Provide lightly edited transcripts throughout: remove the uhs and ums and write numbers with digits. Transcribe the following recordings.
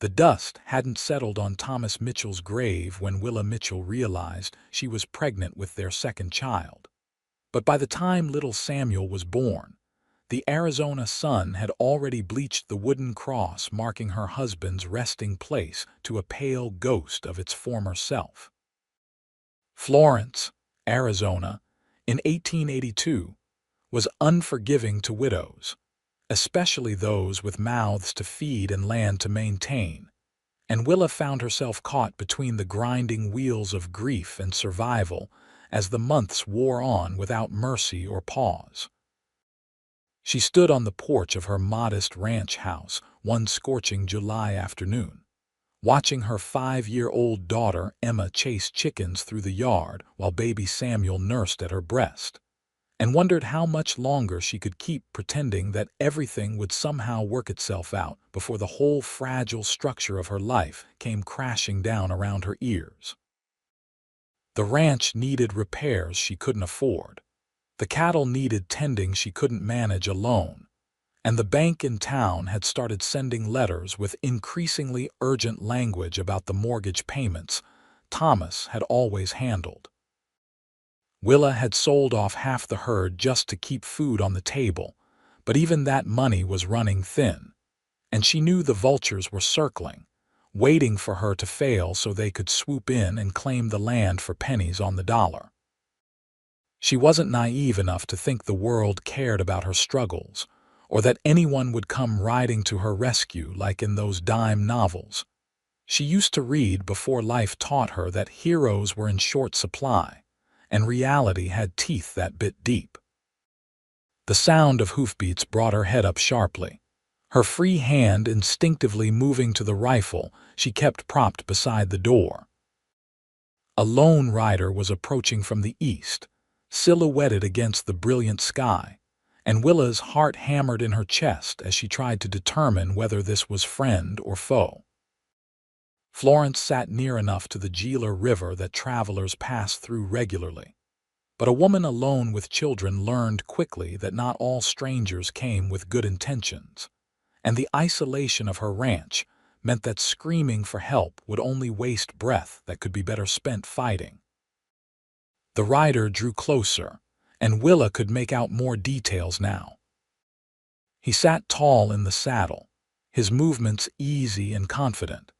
The dust hadn't settled on Thomas Mitchell's grave when Willa Mitchell realized she was pregnant with their second child. But by the time little Samuel was born, the Arizona sun had already bleached the wooden cross marking her husband's resting place to a pale ghost of its former self. Florence, Arizona, in 1882, was unforgiving to widows, especially those with mouths to feed and land to maintain, and Willa found herself caught between the grinding wheels of grief and survival as the months wore on without mercy or pause. She stood on the porch of her modest ranch house one scorching July afternoon, watching her 5-year-old daughter Emma chase chickens through the yard while baby Samuel nursed at her breast, and wondered how much longer she could keep pretending that everything would somehow work itself out before the whole fragile structure of her life came crashing down around her ears. The ranch needed repairs she couldn't afford. The cattle needed tending she couldn't manage alone, and the bank in town had started sending letters with increasingly urgent language about the mortgage payments Thomas had always handled. Willa had sold off half the herd just to keep food on the table, but even that money was running thin, and she knew the vultures were circling, waiting for her to fail so they could swoop in and claim the land for pennies on the dollar. She wasn't naive enough to think the world cared about her struggles, or that anyone would come riding to her rescue like in those dime novels. She used to read before life taught her that heroes were in short supply, and reality had teeth that bit deep. The sound of hoofbeats brought her head up sharply, her free hand instinctively moving to the rifle she kept propped beside the door. A lone rider was approaching from the east, silhouetted against the brilliant sky, and Willa's heart hammered in her chest as she tried to determine whether this was friend or foe. Florence sat near enough to the Gila River that travelers pass through regularly, but a woman alone with children learned quickly that not all strangers came with good intentions, and the isolation of her ranch meant that screaming for help would only waste breath that could be better spent fighting. The rider drew closer, and Willa could make out more details now. He sat tall in the saddle, his movements easy and confident,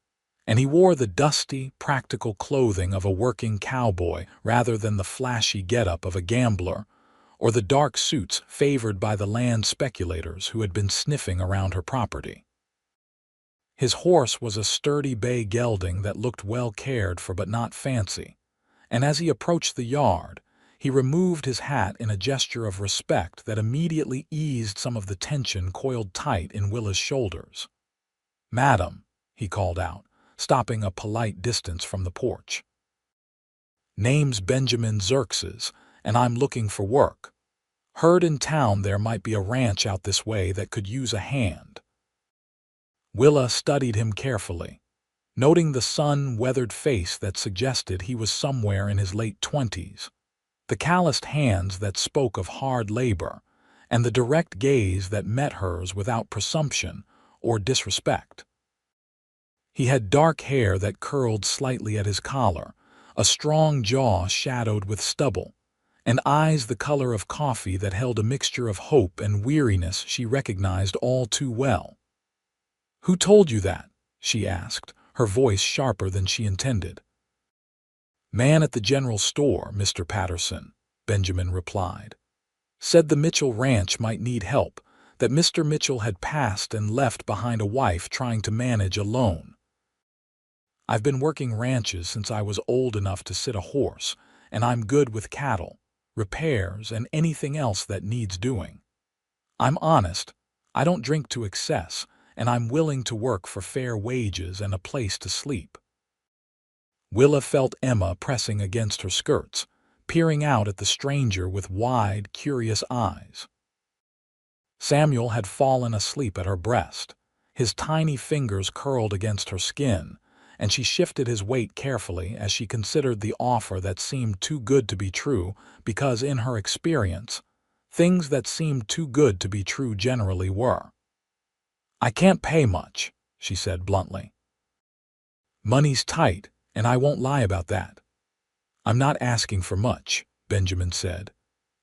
and he wore the dusty, practical clothing of a working cowboy rather than the flashy getup of a gambler or the dark suits favored by the land speculators who had been sniffing around her property. His horse was a sturdy bay gelding that looked well cared for but not fancy, and as he approached the yard, he removed his hat in a gesture of respect that immediately eased some of the tension coiled tight in Willa's shoulders. "Madam," he called out, stopping a polite distance from the porch. "Name's Benjamin Xerxes, and I'm looking for work. Heard in town there might be a ranch out this way that could use a hand." Willa studied him carefully, noting the sun-weathered face that suggested he was somewhere in his late 20s, the calloused hands that spoke of hard labor, and the direct gaze that met hers without presumption or disrespect. He had dark hair that curled slightly at his collar, a strong jaw shadowed with stubble, and eyes the color of coffee that held a mixture of hope and weariness she recognized all too well. "Who told you that?" she asked, her voice sharper than she intended. "Man at the general store, Mr. Patterson," Benjamin replied. "Said the Mitchell ranch might need help, that Mr. Mitchell had passed and left behind a wife trying to manage alone. I've been working ranches since I was old enough to sit a horse, and I'm good with cattle, repairs, and anything else that needs doing. I'm honest, I don't drink to excess, and I'm willing to work for fair wages and a place to sleep." Willa felt Emma pressing against her skirts, peering out at the stranger with wide, curious eyes. Samuel had fallen asleep at her breast, his tiny fingers curled against her skin, and she shifted his weight carefully as she considered the offer that seemed too good to be true because, in her experience, things that seemed too good to be true generally were. "I can't pay much," she said bluntly. Money's tight, and I won't lie about that. I'm not asking for much, Benjamin said.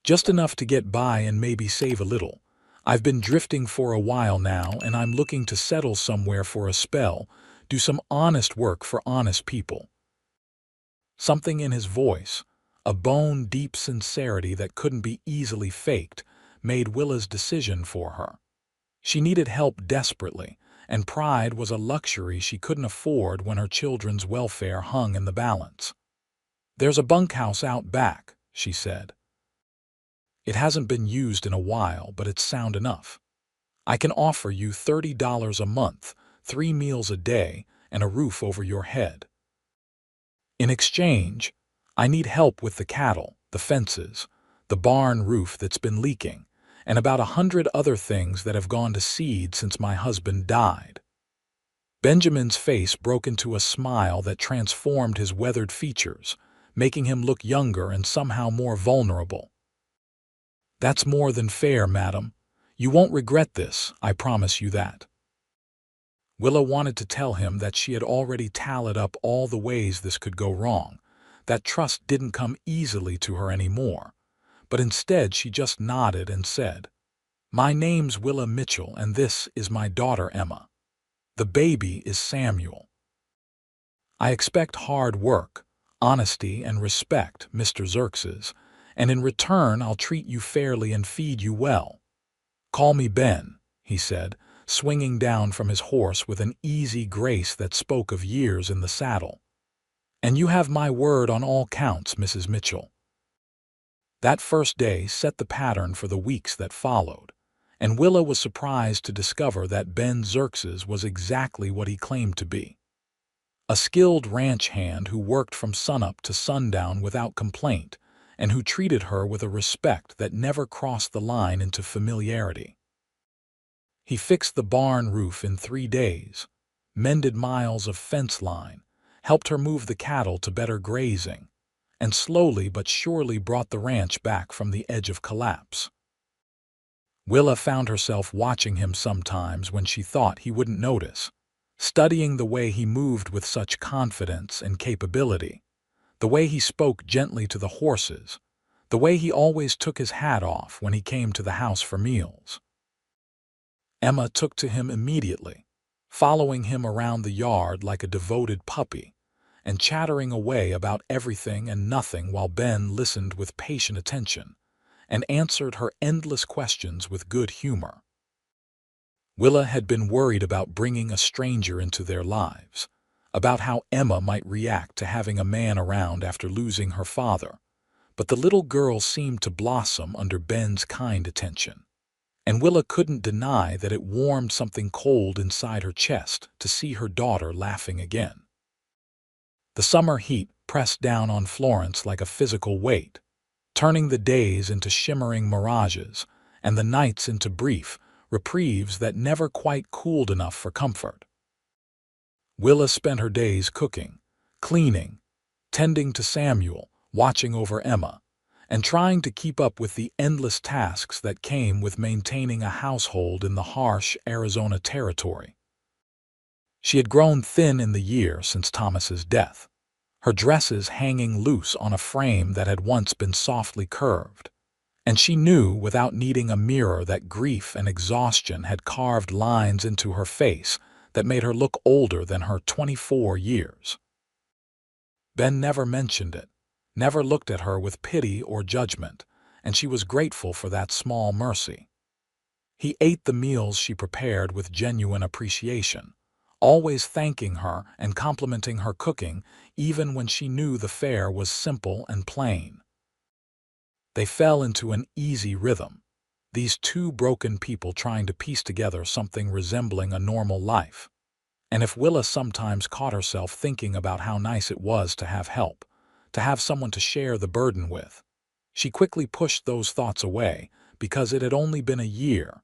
Just enough to get by and maybe save a little. I've been drifting for a while now, and I'm looking to settle somewhere for a spell, do some honest work for honest people. Something in his voice, a bone-deep sincerity that couldn't be easily faked, made Willa's decision for her. She needed help desperately, and pride was a luxury she couldn't afford when her children's welfare hung in the balance. "There's a bunkhouse out back," she said. "It hasn't been used in a while, but it's sound enough. I can offer you $30 a month, 3 meals a day, and a roof over your head. In exchange, I need help with the cattle, the fences, the barn roof that's been leaking, and about 100 other things that have gone to seed since my husband died." Benjamin's face broke into a smile that transformed his weathered features, making him look younger and somehow more vulnerable. "That's more than fair, madam. You won't regret this, I promise you that." Willa wanted to tell him that she had already tallied up all the ways this could go wrong, that trust didn't come easily to her anymore, but instead she just nodded and said, "My name's Willa Mitchell, and this is my daughter Emma. The baby is Samuel. I expect hard work, honesty, and respect, Mr. Xerxes, and in return I'll treat you fairly and feed you well. Call me Ben," he said, swinging down from his horse with an easy grace that spoke of years in the saddle. "And you have my word on all counts, Mrs. Mitchell." That first day set the pattern for the weeks that followed, and Willa was surprised to discover that Ben Xerxes was exactly what he claimed to be. A skilled ranch hand who worked from sunup to sundown without complaint, and who treated her with a respect that never crossed the line into familiarity. He fixed the barn roof in 3 days, mended miles of fence line, helped her move the cattle to better grazing, and slowly but surely brought the ranch back from the edge of collapse. Willa found herself watching him sometimes when she thought he wouldn't notice, studying the way he moved with such confidence and capability, the way he spoke gently to the horses, the way he always took his hat off when he came to the house for meals. Emma took to him immediately, following him around the yard like a devoted puppy, and chattering away about everything and nothing while Ben listened with patient attention and answered her endless questions with good humor. Willa had been worried about bringing a stranger into their lives, about how Emma might react to having a man around after losing her father, but the little girl seemed to blossom under Ben's kind attention, and Willa couldn't deny that it warmed something cold inside her chest to see her daughter laughing again. The summer heat pressed down on Florence like a physical weight, turning the days into shimmering mirages and the nights into brief reprieves that never quite cooled enough for comfort. Willa spent her days cooking, cleaning, tending to Samuel, watching over Emma, and trying to keep up with the endless tasks that came with maintaining a household in the harsh Arizona territory. She had grown thin in the year since Thomas's death, her dresses hanging loose on a frame that had once been softly curved, and she knew without needing a mirror that grief and exhaustion had carved lines into her face that made her look older than her 24 years. Ben never mentioned it, never looked at her with pity or judgment, and she was grateful for that small mercy. He ate the meals she prepared with genuine appreciation, always thanking her and complimenting her cooking even when she knew the fare was simple and plain. They fell into an easy rhythm, these two broken people trying to piece together something resembling a normal life. And if Willa sometimes caught herself thinking about how nice it was to have help, to have someone to share the burden with, she quickly pushed those thoughts away because it had only been a year,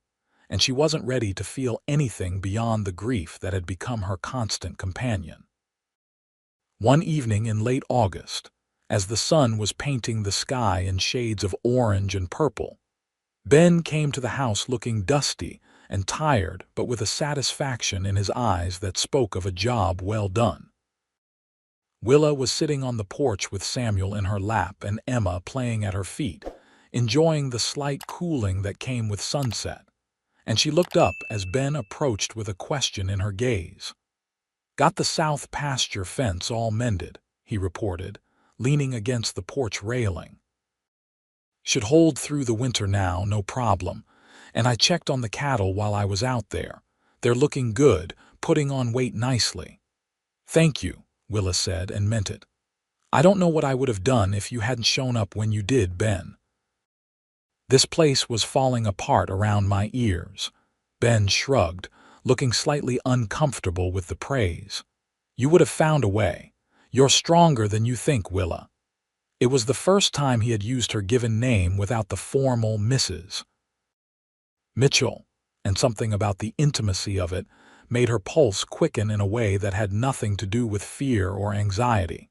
and she wasn't ready to feel anything beyond the grief that had become her constant companion. One evening in late August, as the sun was painting the sky in shades of orange and purple, Ben came to the house looking dusty and tired, but with a satisfaction in his eyes that spoke of a job well done. Willa was sitting on the porch with Samuel in her lap and Emma playing at her feet, enjoying the slight cooling that came with sunset, and she looked up as Ben approached with a question in her gaze. "Got the south pasture fence all mended," he reported, leaning against the porch railing. "Should hold through the winter now, no problem. And I checked on the cattle while I was out there. They're looking good, putting on weight nicely." "Thank you," Willa said, and meant it. "I don't know what I would have done if you hadn't shown up when you did, Ben." "This place was falling apart around my ears." Ben shrugged, looking slightly uncomfortable with the praise. "You would have found a way. You're stronger than you think, Willa." It was the first time he had used her given name without the formal Mrs. Mitchell, and something about the intimacy of it made her pulse quicken in a way that had nothing to do with fear or anxiety.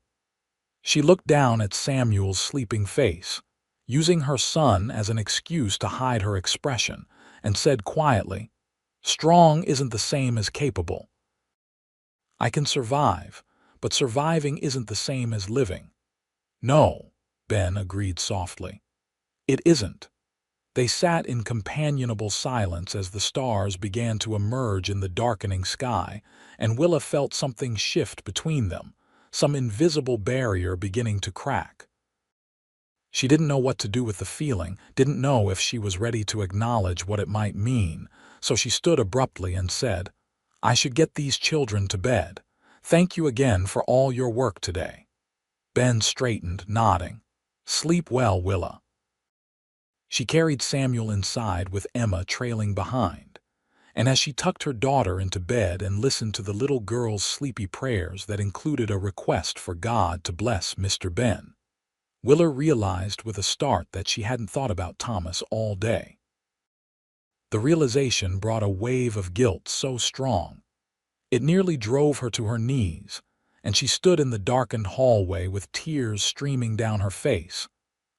She looked down at Samuel's sleeping face, using her son as an excuse to hide her expression, and said quietly, "Strong isn't the same as capable. I can survive, but surviving isn't the same as living." "No," Ben agreed softly. "It isn't." They sat in companionable silence as the stars began to emerge in the darkening sky, and Willa felt something shift between them, some invisible barrier beginning to crack. She didn't know what to do with the feeling, didn't know if she was ready to acknowledge what it might mean, so she stood abruptly and said, "I should get these children to bed. Thank you again for all your work today." Ben straightened, nodding. "Sleep well, Willa." She carried Samuel inside with Emma trailing behind, and as she tucked her daughter into bed and listened to the little girl's sleepy prayers that included a request for God to bless Mr. Ben, Willa realized with a start that she hadn't thought about Thomas all day. The realization brought a wave of guilt so strong, it nearly drove her to her knees, and she stood in the darkened hallway with tears streaming down her face,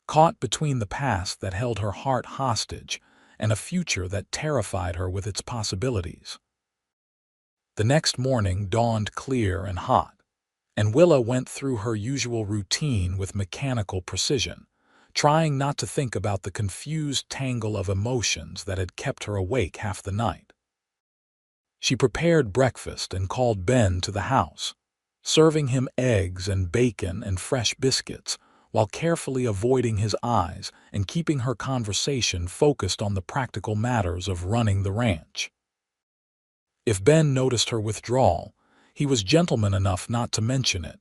caught between the past that held her heart hostage and a future that terrified her with its possibilities. The next morning dawned clear and hot, and Willa went through her usual routine with mechanical precision, trying not to think about the confused tangle of emotions that had kept her awake half the night. She prepared breakfast and called Ben to the house, serving him eggs and bacon and fresh biscuits, while carefully avoiding his eyes and keeping her conversation focused on the practical matters of running the ranch. If Ben noticed her withdrawal, he was gentleman enough not to mention it,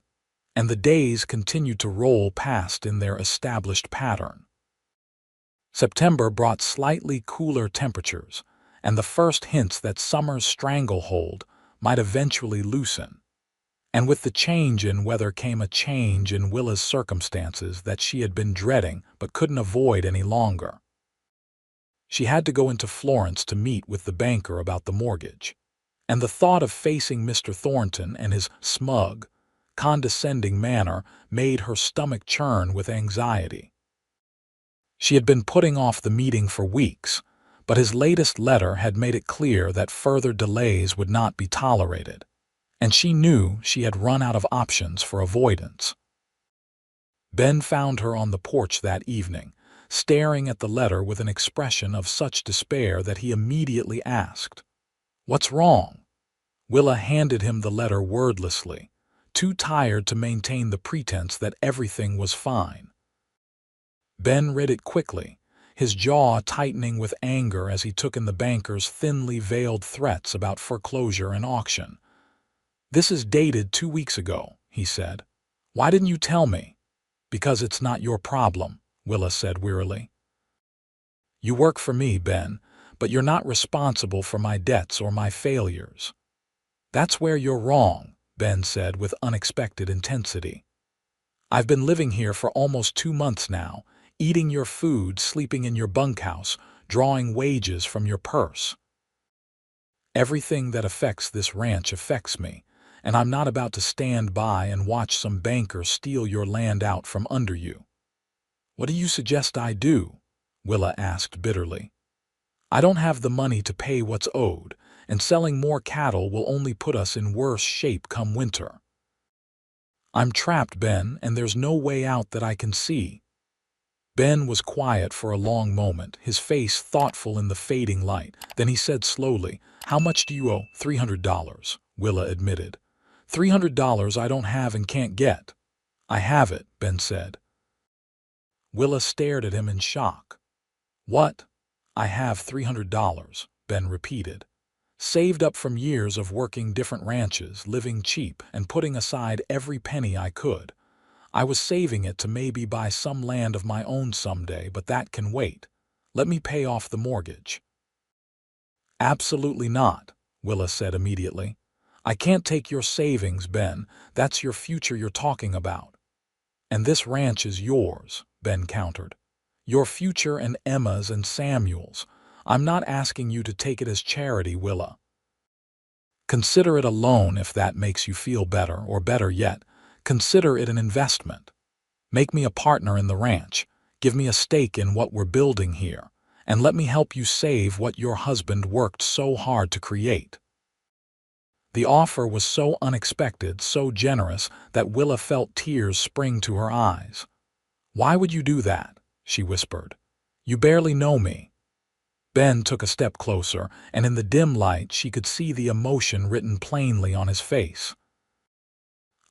and the days continued to roll past in their established pattern. September brought slightly cooler temperatures, and the first hints that summer's stranglehold might eventually loosen. And with the change in weather came a change in Willa's circumstances that she had been dreading but couldn't avoid any longer. She had to go into Florence to meet with the banker about the mortgage, and the thought of facing Mr. Thornton and his smug, condescending manner made her stomach churn with anxiety. She had been putting off the meeting for weeks, but his latest letter had made it clear that further delays would not be tolerated, and she knew she had run out of options for avoidance. Ben found her on the porch that evening, staring at the letter with an expression of such despair that he immediately asked, "What's wrong?" Willa handed him the letter wordlessly, too tired to maintain the pretense that everything was fine. Ben read it quickly, his jaw tightening with anger as he took in the banker's thinly veiled threats about foreclosure and auction. "This is dated 2 weeks ago," he said. "Why didn't you tell me?" "Because it's not your problem," Willa said wearily. "You work for me, Ben, but you're not responsible for my debts or my failures." "That's where you're wrong," Ben said with unexpected intensity. "I've been living here for almost 2 months now, eating your food, sleeping in your bunkhouse, drawing wages from your purse. Everything that affects this ranch affects me, and I'm not about to stand by and watch some banker steal your land out from under you." "What do you suggest I do?" Willa asked bitterly. "I don't have the money to pay what's owed, and selling more cattle will only put us in worse shape come winter." I'm trapped, Ben, and there's no way out that I can see." Ben was quiet for a long moment, his face thoughtful in the fading light. Then he said slowly, "How much do you owe?" $300, Willa admitted. $300 I don't have and can't get." "I have it," Ben said. Willa stared at him in shock. "What?" "I have $300, Ben repeated. "Saved up from years of working different ranches, living cheap, and putting aside every penny I could. I was saving it to maybe buy some land of my own someday, but that can wait. Let me pay off the mortgage." "Absolutely not," Willa said immediately. "I can't take your savings, Ben. That's your future you're talking about." "And this ranch is yours," Ben countered. "Your future and Emma's and Samuel's. I'm not asking you to take it as charity, Willa. Consider it a loan if that makes you feel better, or better yet, consider it an investment. Make me a partner in the ranch, give me a stake in what we're building here, and let me help you save what your husband worked so hard to create." The offer was so unexpected, so generous, that Willa felt tears spring to her eyes. "Why would you do that?" she whispered. "You barely know me." Ben took a step closer, and in the dim light she could see the emotion written plainly on his face.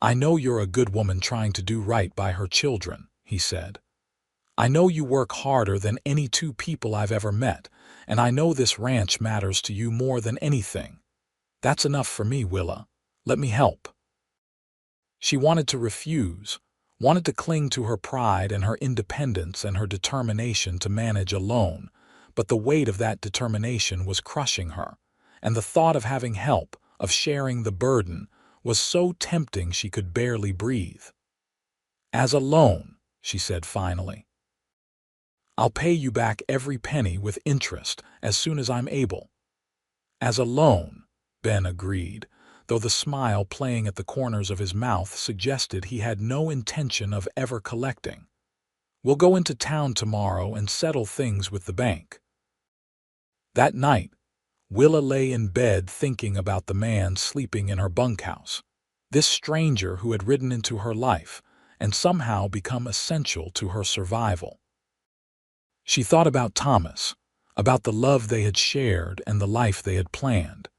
"I know you're a good woman trying to do right by her children," he said. "I know you work harder than any two people I've ever met, and I know this ranch matters to you more than anything. That's enough for me, Willa. Let me help." She wanted to refuse, wanted to cling to her pride and her independence and her determination to manage alone, but the weight of that determination was crushing her, and the thought of having help, of sharing the burden, was so tempting she could barely breathe. "As a loan," she said finally. "I'll pay you back every penny with interest as soon as I'm able." "As a loan," Ben agreed, though the smile playing at the corners of his mouth suggested he had no intention of ever collecting. "We'll go into town tomorrow and settle things with the bank." That night, Willa lay in bed thinking about the man sleeping in her bunkhouse, this stranger who had ridden into her life and somehow become essential to her survival. She thought about Thomas, about the love they had shared and the life they had planned,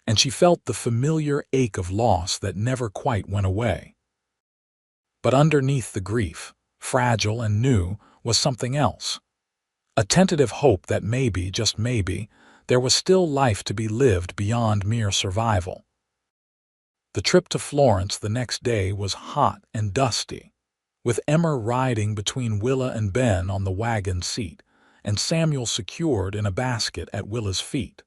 and she felt the familiar ache of loss that never quite went away. But underneath the grief, fragile and new, was something else. A tentative hope that maybe, just maybe, there was still life to be lived beyond mere survival. The trip to Florence the next day was hot and dusty, with Emma riding between Willa and Ben on the wagon seat, and Samuel secured in a basket at Willa's feet.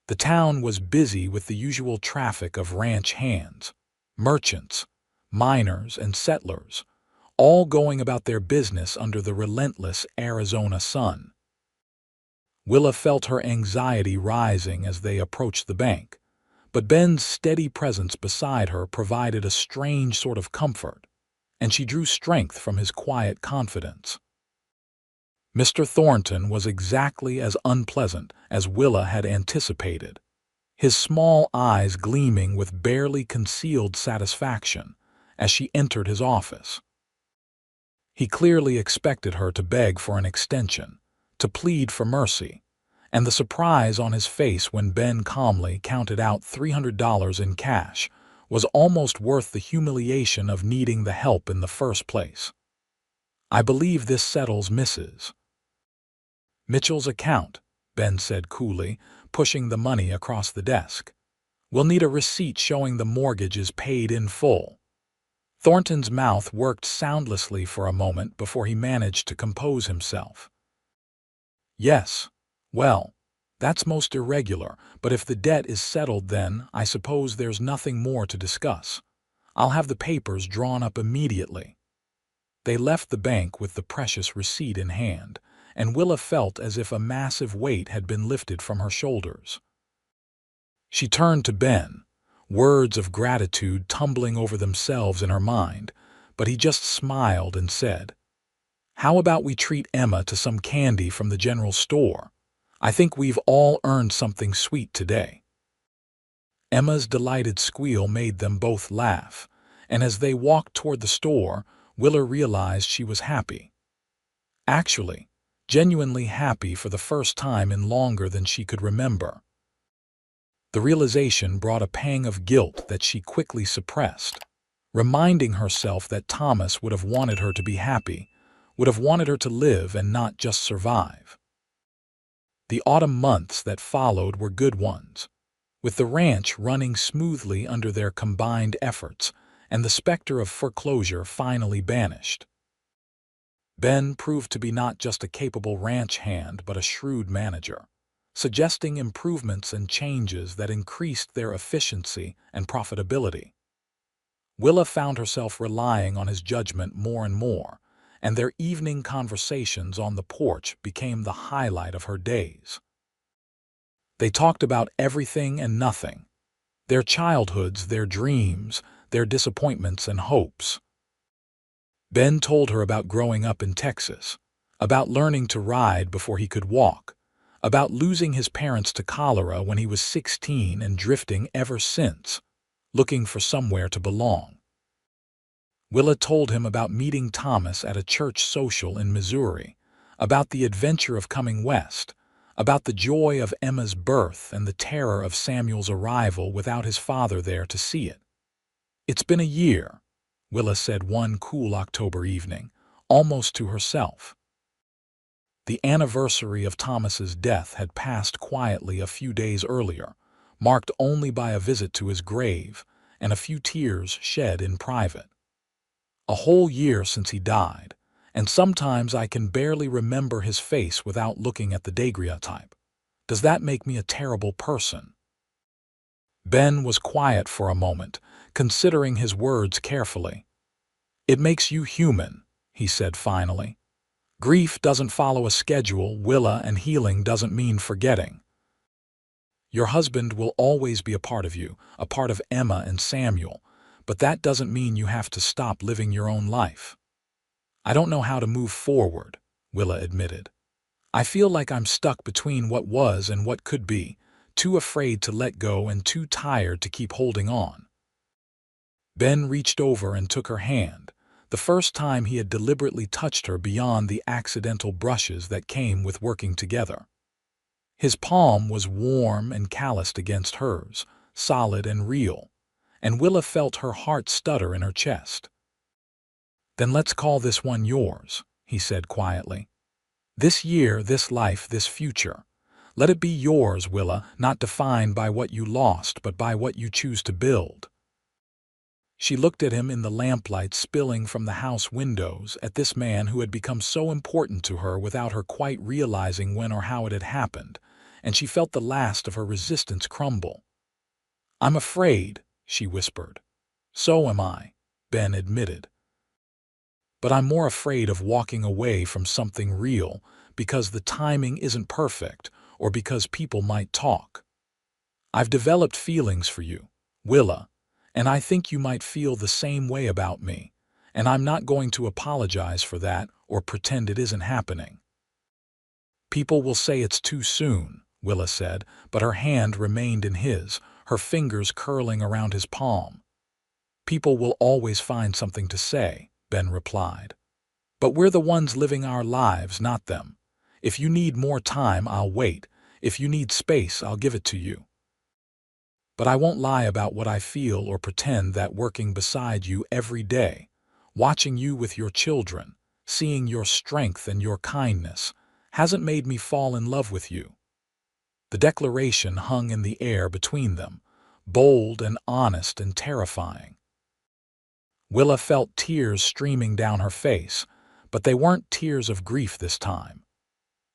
The town was busy with the usual traffic of ranch hands, merchants, miners, and settlers, all going about their business under the relentless Arizona sun. Willa felt her anxiety rising as they approached the bank, but Ben's steady presence beside her provided a strange sort of comfort, and she drew strength from his quiet confidence. Mr. Thornton was exactly as unpleasant as Willa had anticipated, his small eyes gleaming with barely concealed satisfaction as she entered his office. He clearly expected her to beg for an extension, to plead for mercy, and the surprise on his face when Ben calmly counted out $300 in cash was almost worth the humiliation of needing the help in the first place. "I believe this settles Mrs. Mitchell's account," Ben said coolly, pushing the money across the desk. "We'll need a receipt showing the mortgage is paid in full." Thornton's mouth worked soundlessly for a moment before he managed to compose himself. "Yes. Well, that's most irregular, but if the debt is settled then I suppose there's nothing more to discuss. I'll have the papers drawn up immediately." They left the bank with the precious receipt in hand, and Willa felt as if a massive weight had been lifted from her shoulders. She turned to Ben, words of gratitude tumbling over themselves in her mind, but he just smiled and said, "How about we treat Emma to some candy from the general store? I think we've all earned something sweet today." Emma's delighted squeal made them both laugh, and as they walked toward the store, Willa realized she was happy. Actually, genuinely happy for the first time in longer than she could remember. The realization brought a pang of guilt that she quickly suppressed, reminding herself that Thomas would have wanted her to be happy, would have wanted her to live and not just survive. The autumn months that followed were good ones, with the ranch running smoothly under their combined efforts and the specter of foreclosure finally banished. Ben proved to be not just a capable ranch hand but a shrewd manager, suggesting improvements and changes that increased their efficiency and profitability. Willa found herself relying on his judgment more and more, and their evening conversations on the porch became the highlight of her days. They talked about everything and nothing, their childhoods, their dreams, their disappointments and hopes. Ben told her about growing up in Texas, about learning to ride before he could walk, about losing his parents to cholera when he was 16 and drifting ever since, looking for somewhere to belong. Willa told him about meeting Thomas at a church social in Missouri, about the adventure of coming west, about the joy of Emma's birth and the terror of Samuel's arrival without his father there to see it. "It's been a year," Willa said one cool October evening, almost to herself. The anniversary of Thomas's death had passed quietly a few days earlier, marked only by a visit to his grave and a few tears shed in private. "A whole year since he died, and sometimes I can barely remember his face without looking at the daguerreotype. Does that make me a terrible person?" Ben was quiet for a moment, considering his words carefully. "It makes you human," he said finally. "Grief doesn't follow a schedule, Willa, and healing doesn't mean forgetting. Your husband will always be a part of you, a part of Emma and Samuel, but that doesn't mean you have to stop living your own life." "I don't know how to move forward," Willa admitted. "I feel like I'm stuck between what was and what could be, too afraid to let go and too tired to keep holding on." Ben reached over and took her hand, the first time he had deliberately touched her beyond the accidental brushes that came with working together. His palm was warm and calloused against hers, solid and real, and Willa felt her heart stutter in her chest. "Then let's call this one yours," he said quietly. "This year, this life, this future. Let it be yours, Willa, not defined by what you lost, but by what you choose to build." She looked at him in the lamplight spilling from the house windows, at this man who had become so important to her without her quite realizing when or how it had happened, and she felt the last of her resistance crumble. "I'm afraid," she whispered. "So am I," Ben admitted. "But I'm more afraid of walking away from something real because the timing isn't perfect or because people might talk. I've developed feelings for you, Willa, and I think you might feel the same way about me, and I'm not going to apologize for that or pretend it isn't happening." "People will say it's too soon," Willa said, but her hand remained in his, her fingers curling around his palm. "People will always find something to say," Ben replied. "But we're the ones living our lives, not them. If you need more time, I'll wait. If you need space, I'll give it to you. But I won't lie about what I feel or pretend that working beside you every day, watching you with your children, seeing your strength and your kindness, hasn't made me fall in love with you." The declaration hung in the air between them, bold and honest and terrifying. Willa felt tears streaming down her face, but they weren't tears of grief this time.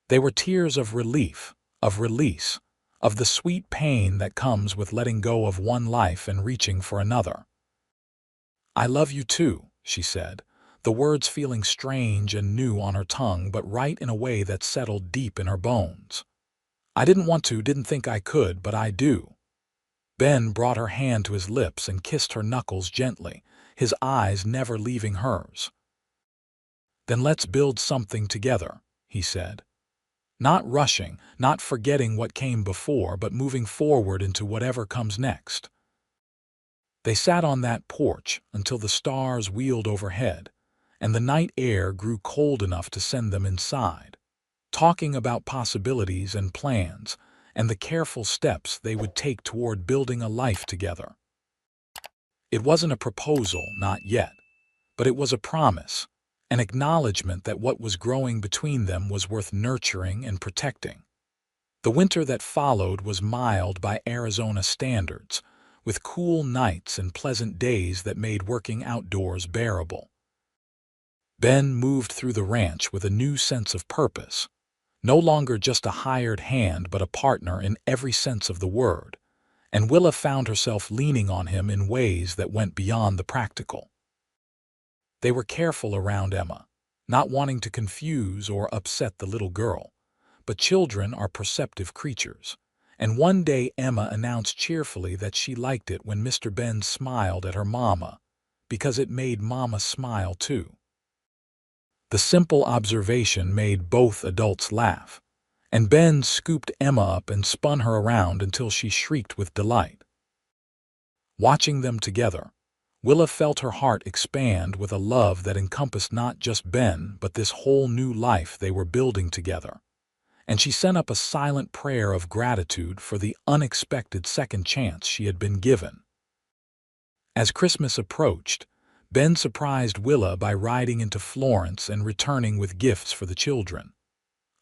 They were tears of relief, of release, of the sweet pain that comes with letting go of one life and reaching for another. "I love you too," she said, the words feeling strange and new on her tongue but right in a way that settled deep in her bones. "I didn't want to, didn't think I could, but I do." Ben brought her hand to his lips and kissed her knuckles gently, his eyes never leaving hers. "Then let's build something together," he said. "Not rushing, not forgetting what came before, but moving forward into whatever comes next." They sat on that porch until the stars wheeled overhead, and the night air grew cold enough to send them inside, talking about possibilities and plans, and the careful steps they would take toward building a life together. It wasn't a proposal, not yet, but it was a promise, an acknowledgement that what was growing between them was worth nurturing and protecting. The winter that followed was mild by Arizona standards, with cool nights and pleasant days that made working outdoors bearable. Ben moved through the ranch with a new sense of purpose, no longer just a hired hand but a partner in every sense of the word, and Willa found herself leaning on him in ways that went beyond the practical. They were careful around Emma, not wanting to confuse or upset the little girl, but children are perceptive creatures, and one day Emma announced cheerfully that she liked it when Mr. Ben smiled at her mama, because it made Mama smile too. The simple observation made both adults laugh, and Ben scooped Emma up and spun her around until she shrieked with delight. Watching them together, Willa felt her heart expand with a love that encompassed not just Ben but this whole new life they were building together, and she sent up a silent prayer of gratitude for the unexpected second chance she had been given. As Christmas approached, Ben surprised Willa by riding into Florence and returning with gifts for the children.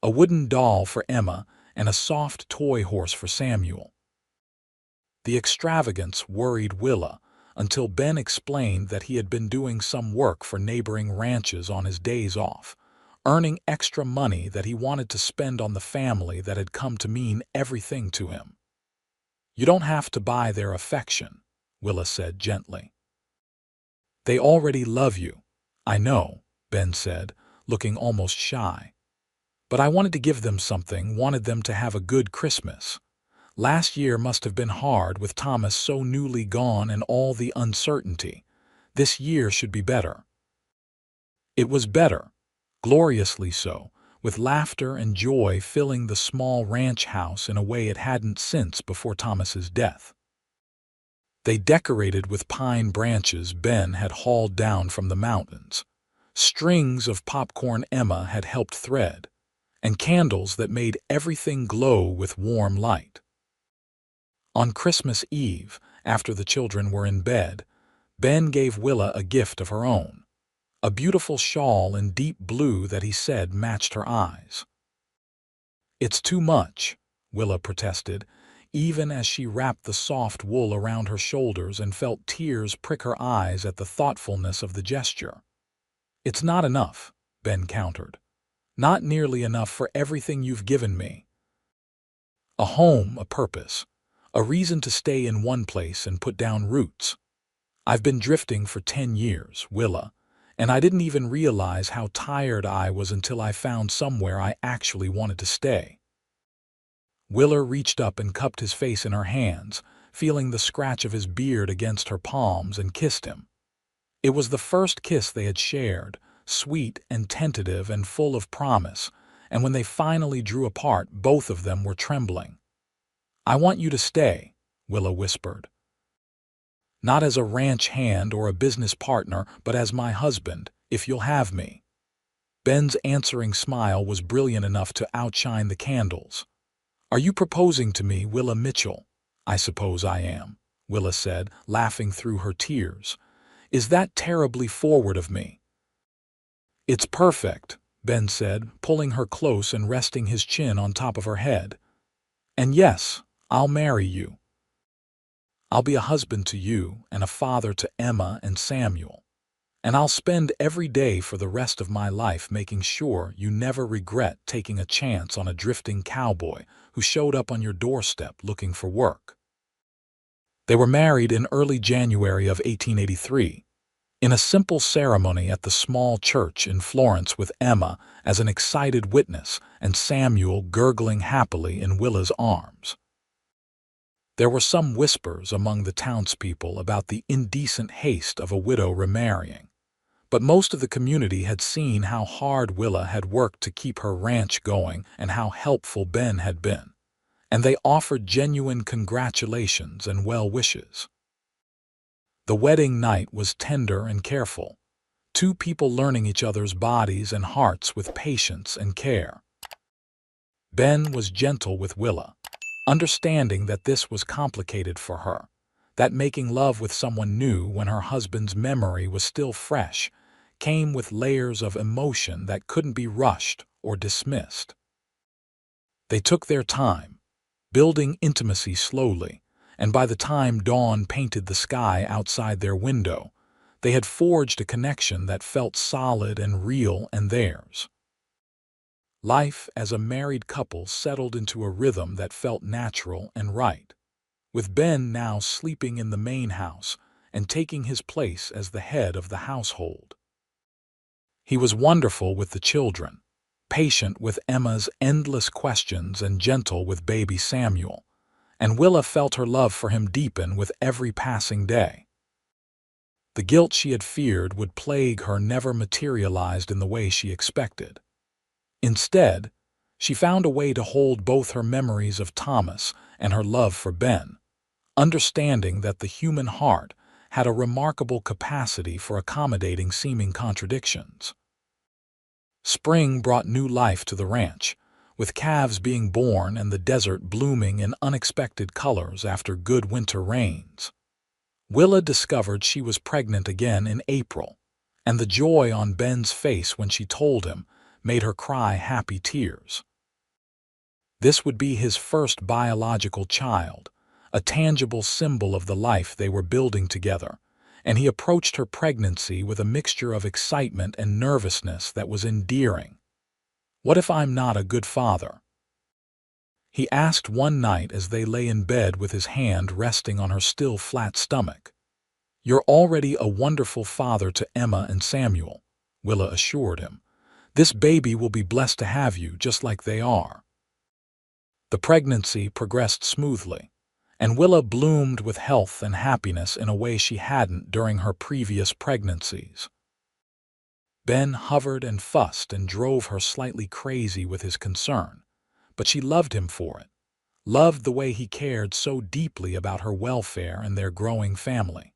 A wooden doll for Emma and a soft toy horse for Samuel. The extravagance worried Willa until Ben explained that he had been doing some work for neighboring ranches on his days off, earning extra money that he wanted to spend on the family that had come to mean everything to him. "You don't have to buy their affection," Willa said gently. "They already love you, I know," Ben said, looking almost shy. "But I wanted to give them something, wanted them to have a good Christmas. Last year must have been hard with Thomas so newly gone and all the uncertainty. This year should be better." It was better, gloriously so, with laughter and joy filling the small ranch house in a way it hadn't since before Thomas's death. They decorated with pine branches Ben had hauled down from the mountains, strings of popcorn Emma had helped thread, and candles that made everything glow with warm light. On Christmas Eve, after the children were in bed, Ben gave Willa a gift of her own, a beautiful shawl in deep blue that he said matched her eyes. "It's too much," Willa protested, even as she wrapped the soft wool around her shoulders and felt tears prick her eyes at the thoughtfulness of the gesture. "It's not enough," Ben countered. "Not nearly enough for everything you've given me. A home, a purpose, a reason to stay in one place and put down roots. I've been drifting for 10 years, Willa, and I didn't even realize how tired I was until I found somewhere I actually wanted to stay." Willa reached up and cupped his face in her hands, feeling the scratch of his beard against her palms, and kissed him. It was the first kiss they had shared, sweet and tentative and full of promise, and when they finally drew apart, both of them were trembling. "I want you to stay," Willa whispered. "Not as a ranch hand or a business partner, but as my husband, if you'll have me." Ben's answering smile was brilliant enough to outshine the candles. "Are you proposing to me, Willa Mitchell?" "I suppose I am," Willa said, laughing through her tears. "Is that terribly forward of me?" "It's perfect," Ben said, pulling her close and resting his chin on top of her head. "And yes, I'll marry you. I'll be a husband to you and a father to Emma and Samuel. And I'll spend every day for the rest of my life making sure you never regret taking a chance on a drifting cowboy who showed up on your doorstep looking for work." They were married in early January of 1883, in a simple ceremony at the small church in Florence, with Emma as an excited witness and Samuel gurgling happily in Willa's arms. There were some whispers among the townspeople about the indecent haste of a widow remarrying, but most of the community had seen how hard Willa had worked to keep her ranch going and how helpful Ben had been, and they offered genuine congratulations and well wishes. The wedding night was tender and careful, two people learning each other's bodies and hearts with patience and care. Ben was gentle with Willa, understanding that this was complicated for her, that making love with someone new when her husband's memory was still fresh came with layers of emotion that couldn't be rushed or dismissed. They took their time, building intimacy slowly, and by the time dawn painted the sky outside their window, they had forged a connection that felt solid and real and theirs. Life as a married couple settled into a rhythm that felt natural and right, with Ben now sleeping in the main house and taking his place as the head of the household. He was wonderful with the children, patient with Emma's endless questions and gentle with baby Samuel, and Willa felt her love for him deepen with every passing day. The guilt she had feared would plague her never materialized in the way she expected. Instead, she found a way to hold both her memories of Thomas and her love for Ben, understanding that the human heart had a remarkable capacity for accommodating seeming contradictions. Spring brought new life to the ranch, with calves being born and the desert blooming in unexpected colors after good winter rains. Willa discovered she was pregnant again in April, and the joy on Ben's face when she told him made her cry happy tears. This would be his first biological child, a tangible symbol of the life they were building together, and he approached her pregnancy with a mixture of excitement and nervousness that was endearing. "What if I'm not a good father?" he asked one night as they lay in bed with his hand resting on her still flat stomach. "You're already a wonderful father to Emma and Samuel," Willa assured him. "This baby will be blessed to have you just like they are." The pregnancy progressed smoothly, and Willa bloomed with health and happiness in a way she hadn't during her previous pregnancies. Ben hovered and fussed and drove her slightly crazy with his concern, but she loved him for it, loved the way he cared so deeply about her welfare and their growing family.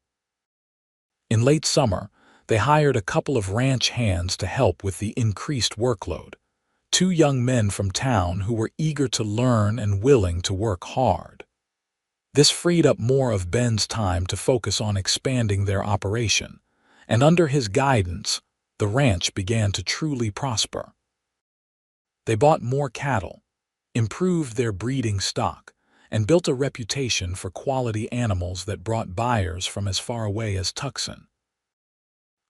In late summer, they hired a couple of ranch hands to help with the increased workload, two young men from town who were eager to learn and willing to work hard. This freed up more of Ben's time to focus on expanding their operation, and under his guidance, the ranch began to truly prosper. They bought more cattle, improved their breeding stock, and built a reputation for quality animals that brought buyers from as far away as Tucson.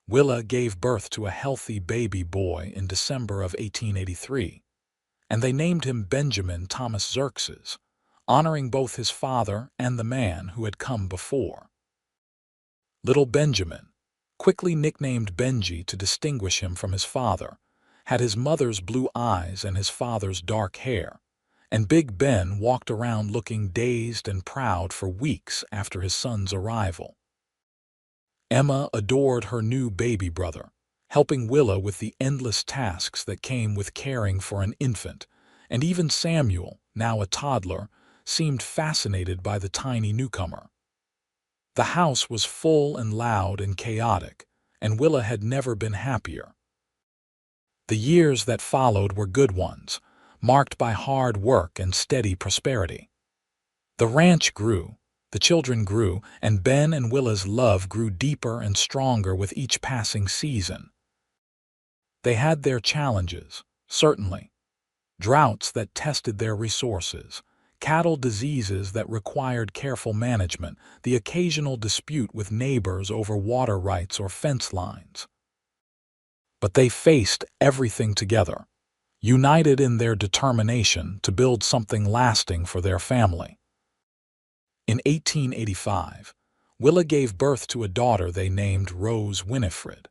Willa gave birth to a healthy baby boy in December of 1883, and they named him Benjamin Thomas Xerxes, honoring both his father and the man who had come before. Little Benjamin, quickly nicknamed Benji to distinguish him from his father, had his mother's blue eyes and his father's dark hair, and Big Ben walked around looking dazed and proud for weeks after his son's arrival. Emma adored her new baby brother, helping Willa with the endless tasks that came with caring for an infant, and even Samuel, now a toddler, seemed fascinated by the tiny newcomer. The house was full and loud and chaotic, and Willa had never been happier. The years that followed were good ones, marked by hard work and steady prosperity. The ranch grew, the children grew, and Ben and Willa's love grew deeper and stronger with each passing season. They had their challenges, certainly. Droughts that tested their resources, cattle diseases that required careful management, the occasional dispute with neighbors over water rights or fence lines. But they faced everything together, united in their determination to build something lasting for their family. In 1885, Willa gave birth to a daughter they named Rose Winifred,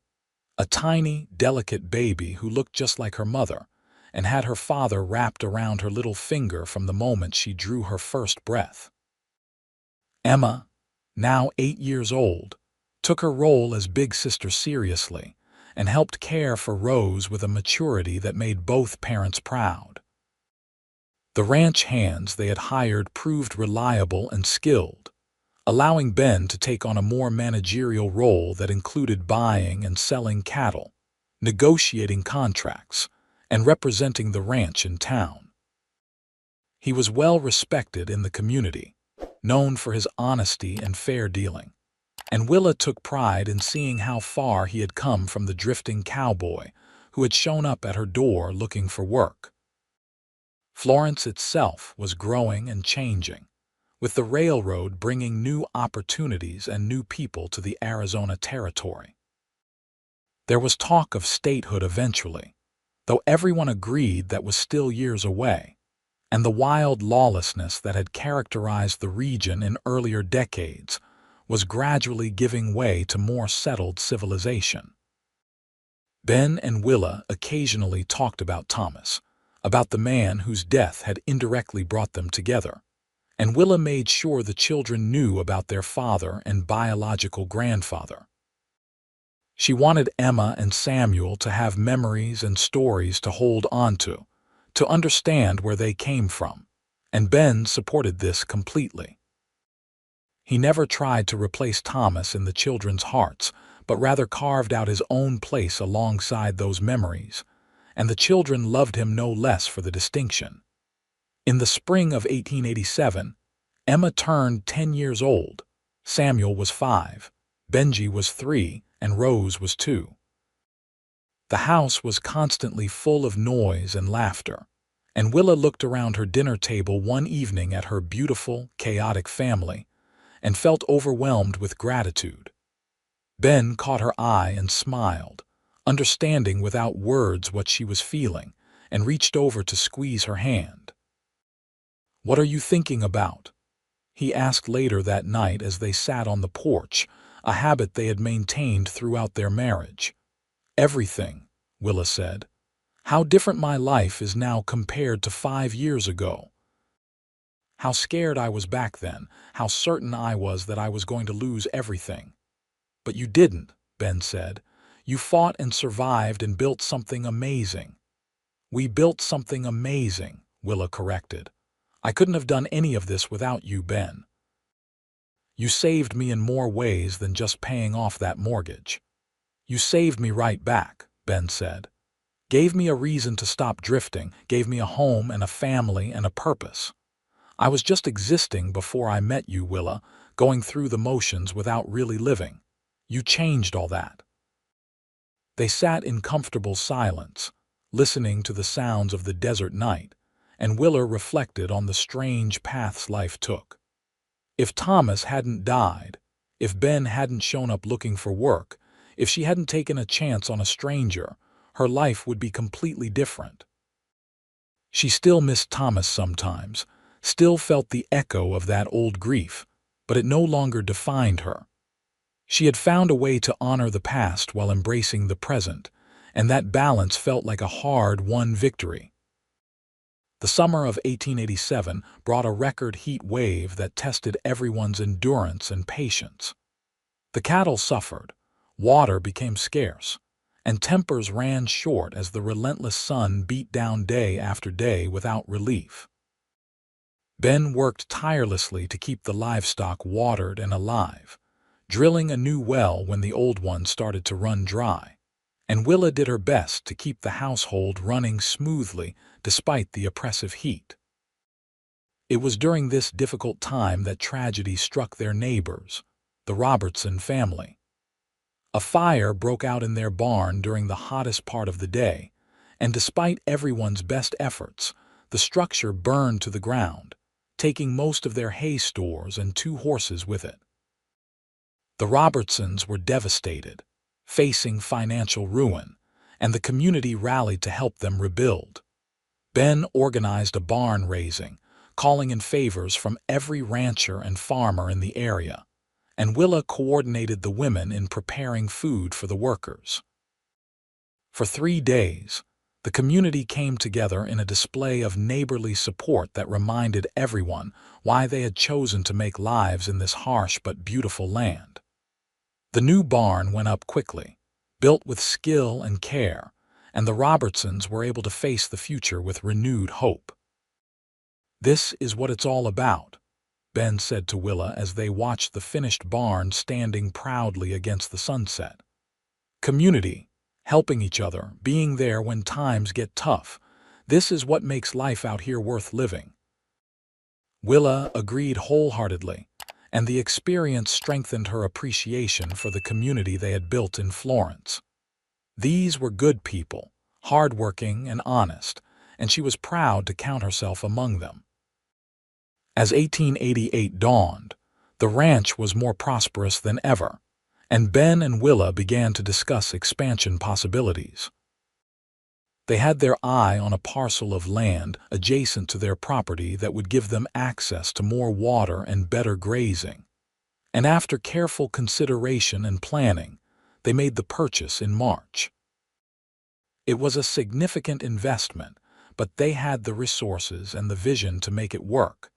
a tiny, delicate baby who looked just like her mother and had her father wrapped around her little finger from the moment she drew her first breath. Emma, now 8 years old, took her role as big sister seriously and helped care for Rose with a maturity that made both parents proud. The ranch hands they had hired proved reliable and skilled, allowing Ben to take on a more managerial role that included buying and selling cattle, negotiating contracts, and representing the ranch in town. He was well respected in the community, known for his honesty and fair dealing, and Willa took pride in seeing how far he had come from the drifting cowboy who had shown up at her door looking for work. Florence itself was growing and changing, with the railroad bringing new opportunities and new people to the Arizona territory. There was talk of statehood eventually, though everyone agreed that was still years away, and the wild lawlessness that had characterized the region in earlier decades was gradually giving way to more settled civilization. Ben and Willa occasionally talked about Thomas, about the man whose death had indirectly brought them together, and Willa made sure the children knew about their father and biological grandfather. She wanted Emma and Samuel to have memories and stories to hold on to understand where they came from, and Ben supported this completely. He never tried to replace Thomas in the children's hearts, but rather carved out his own place alongside those memories, and the children loved him no less for the distinction. In the spring of 1887, Emma turned 10 years old, Samuel was 5, Benji was 3, and Rose was 2. The house was constantly full of noise and laughter, and Willa looked around her dinner table one evening at her beautiful, chaotic family and felt overwhelmed with gratitude. Ben caught her eye and smiled, understanding without words what she was feeling, and reached over to squeeze her hand. "What are you thinking about?" he asked later that night as they sat on the porch, a habit they had maintained throughout their marriage. "Everything," Willa said. "How different my life is now compared to 5 years ago. How scared I was back then, how certain I was that I was going to lose everything." "But you didn't," Ben said. "You fought and survived and built something amazing." "We built something amazing," Willa corrected. "I couldn't have done any of this without you, Ben. You saved me in more ways than just paying off that mortgage." "You saved me right back," Ben said. "Gave me a reason to stop drifting, gave me a home and a family and a purpose. I was just existing before I met you, Willa, going through the motions without really living. You changed all that." They sat in comfortable silence, listening to the sounds of the desert night, and Willa reflected on the strange paths life took. If Thomas hadn't died, if Ben hadn't shown up looking for work, if she hadn't taken a chance on a stranger, her life would be completely different. She still missed Thomas sometimes, still felt the echo of that old grief, but it no longer defined her. She had found a way to honor the past while embracing the present, and that balance felt like a hard-won victory. The summer of 1887 brought a record heat wave that tested everyone's endurance and patience. The cattle suffered, water became scarce, and tempers ran short as the relentless sun beat down day after day without relief. Ben worked tirelessly to keep the livestock watered and alive, drilling a new well when the old one started to run dry, and Willa did her best to keep the household running smoothly despite the oppressive heat. It was during this difficult time that tragedy struck their neighbors, the Robertson family. A fire broke out in their barn during the hottest part of the day, and despite everyone's best efforts, the structure burned to the ground, taking most of their hay stores and 2 horses with it. The Robertsons were devastated, facing financial ruin, and the community rallied to help them rebuild. Ben organized a barn raising, calling in favors from every rancher and farmer in the area, and Willa coordinated the women in preparing food for the workers. For 3 days, the community came together in a display of neighborly support that reminded everyone why they had chosen to make lives in this harsh but beautiful land. The new barn went up quickly, built with skill and care, and the Robertsons were able to face the future with renewed hope. "This is what it's all about," Ben said to Willa as they watched the finished barn standing proudly against the sunset. Community, helping each other, being there when times get tough. This is what makes life out here worth living. Willa agreed wholeheartedly, and the experience strengthened her appreciation for the community they had built in Florence. These were good people, hardworking and honest, and she was proud to count herself among them. As 1888 dawned, the ranch was more prosperous than ever, and Ben and Willa began to discuss expansion possibilities. They had their eye on a parcel of land adjacent to their property that would give them access to more water and better grazing. And after careful consideration and planning, they made the purchase in March. It was a significant investment, but they had the resources and the vision to make it work,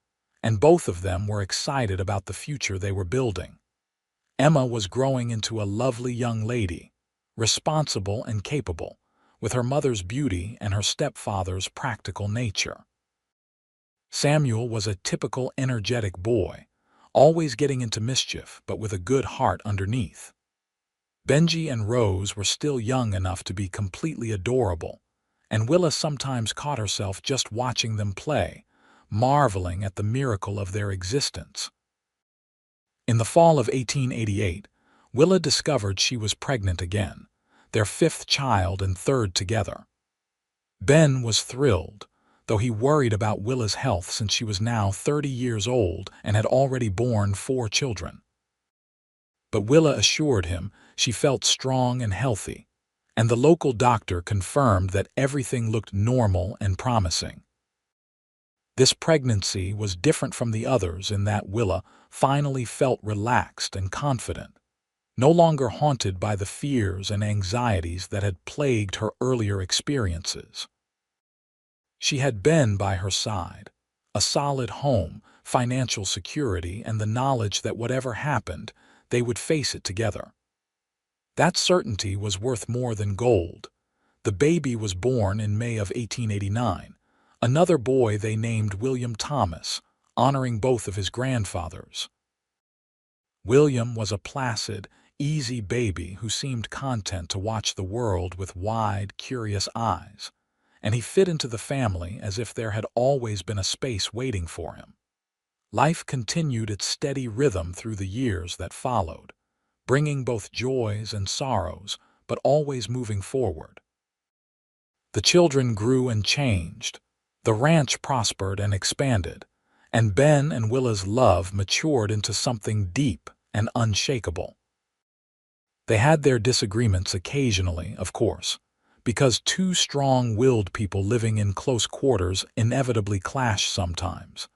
and both of them were excited about the future they were building. Emma was growing into a lovely young lady, responsible and capable, with her mother's beauty and her stepfather's practical nature. Samuel was a typical energetic boy, always getting into mischief but with a good heart underneath. Benji and Rose were still young enough to be completely adorable, and Willa sometimes caught herself just watching them play, marveling at the miracle of their existence. In the fall of 1888, Willa discovered she was pregnant again, their fifth child and third together. Ben was thrilled, though he worried about Willa's health since she was now 30 years old and had already borne 4 children. But Willa assured him she felt strong and healthy, and the local doctor confirmed that everything looked normal and promising. This pregnancy was different from the others in that Willa finally felt relaxed and confident, no longer haunted by the fears and anxieties that had plagued her earlier experiences. She had Ben by her side, a solid home, financial security, and the knowledge that whatever happened, they would face it together. That certainty was worth more than gold. The baby was born in May of 1889, another boy they named William Thomas, honoring both of his grandfathers. William was a placid, easy baby who seemed content to watch the world with wide, curious eyes, and he fit into the family as if there had always been a space waiting for him. Life continued its steady rhythm through the years that followed, bringing both joys and sorrows, but always moving forward. The children grew and changed, the ranch prospered and expanded, and Ben and Willa's love matured into something deep and unshakable. They had their disagreements occasionally, of course, because two strong-willed people living in close quarters inevitably clash sometimes,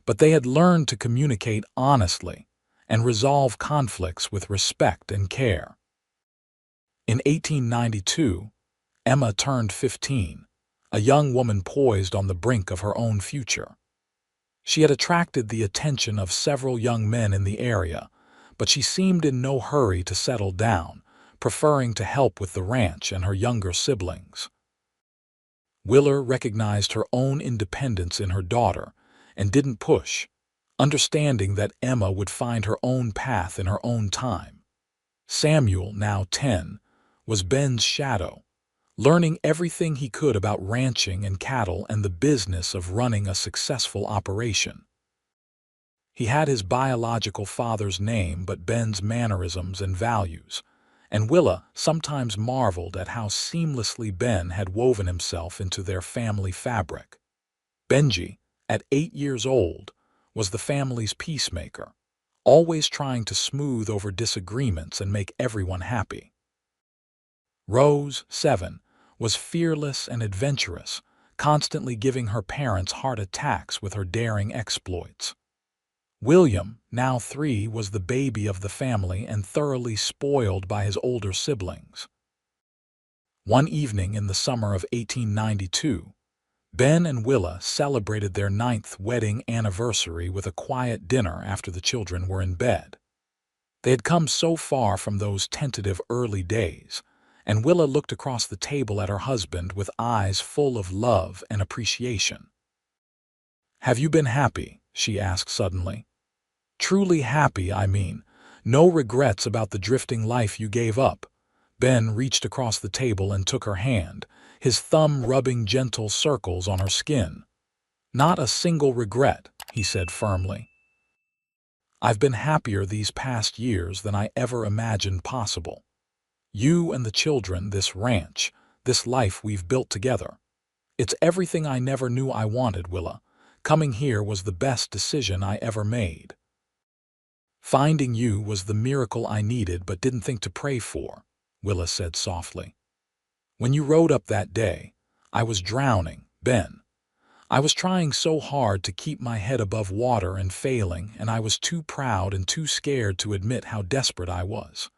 but they had learned to communicate honestly and resolve conflicts with respect and care. In 1892, Emma turned 15, a young woman poised on the brink of her own future. She had attracted the attention of several young men in the area, but she seemed in no hurry to settle down, preferring to help with the ranch and her younger siblings. Willa recognized her own independence in her daughter and didn't push, understanding that Emma would find her own path in her own time. Samuel, now 10, was Ben's shadow, learning everything he could about ranching and cattle and the business of running a successful operation. He had his biological father's name but Ben's mannerisms and values, and Willa sometimes marveled at how seamlessly Ben had woven himself into their family fabric. Benji, at 8 years old, was the family's peacemaker, always trying to smooth over disagreements and make everyone happy. Rose, 7, was fearless and adventurous, constantly giving her parents heart attacks with her daring exploits. William, now 3, was the baby of the family and thoroughly spoiled by his older siblings. One evening in the summer of 1892, Ben and Willa celebrated their 9th wedding anniversary with a quiet dinner after the children were in bed. They had come so far from those tentative early days, and Willa looked across the table at her husband with eyes full of love and appreciation. "Have you been happy?" she asked suddenly. Truly happy, I mean. No regrets about the drifting life you gave up. Ben reached across the table and took her hand, his thumb rubbing gentle circles on her skin. Not a single regret, he said firmly. I've been happier these past years than I ever imagined possible. You and the children, this ranch, this life we've built together. It's everything I never knew I wanted, Willa. Coming here was the best decision I ever made. Finding you was the miracle I needed but didn't think to pray for, Willa said softly. When you rode up that day, I was drowning, Ben. I was trying so hard to keep my head above water and failing, and I was too proud and too scared to admit how desperate I was.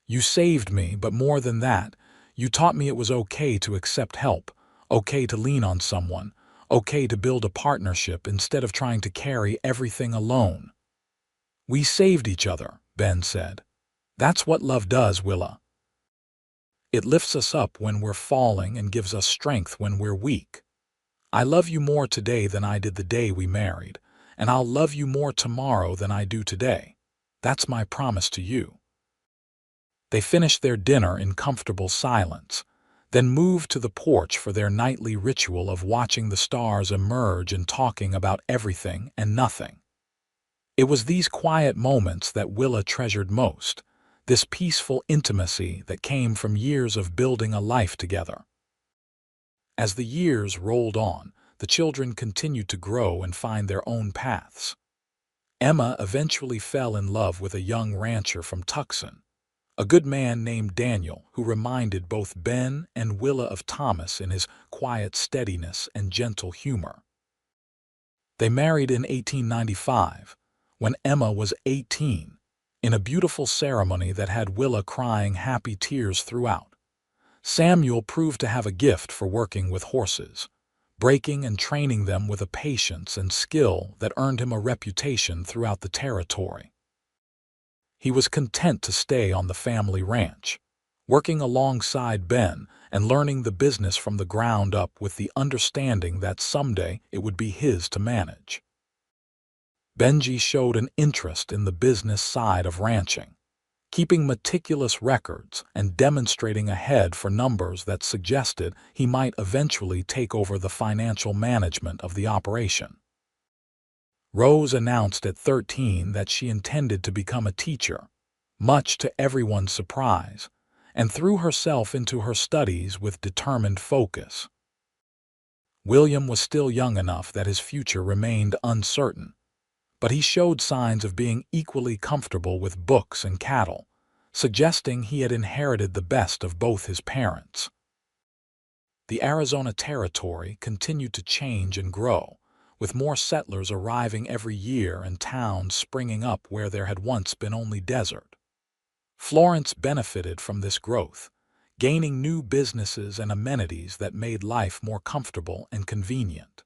You saved me, but more than that, you taught me it was okay to accept help, okay to lean on someone, okay to build a partnership instead of trying to carry everything alone. We saved each other, Ben said. That's what love does, Willa. It lifts us up when we're falling and gives us strength when we're weak. I love you more today than I did the day we married, and I'll love you more tomorrow than I do today. That's my promise to you. They finished their dinner in comfortable silence, then moved to the porch for their nightly ritual of watching the stars emerge and talking about everything and nothing. It was these quiet moments that Willa treasured most, this peaceful intimacy that came from years of building a life together. As the years rolled on, the children continued to grow and find their own paths. Emma eventually fell in love with a young rancher from Tucson, a good man named Daniel who reminded both Ben and Willa of Thomas in his quiet steadiness and gentle humor. They married in 1895, when Emma was 18, in a beautiful ceremony that had Willa crying happy tears throughout. Samuel proved to have a gift for working with horses, breaking and training them with a patience and skill that earned him a reputation throughout the territory. He was content to stay on the family ranch, working alongside Ben and learning the business from the ground up with the understanding that someday it would be his to manage. Benji showed an interest in the business side of ranching, keeping meticulous records and demonstrating a head for numbers that suggested he might eventually take over the financial management of the operation. Rose announced at 13 that she intended to become a teacher, much to everyone's surprise, and threw herself into her studies with determined focus. William was still young enough that his future remained uncertain, but he showed signs of being equally comfortable with books and cattle, suggesting he had inherited the best of both his parents. The Arizona Territory continued to change and grow, with more settlers arriving every year and towns springing up where there had once been only desert. Florence benefited from this growth, gaining new businesses and amenities that made life more comfortable and convenient.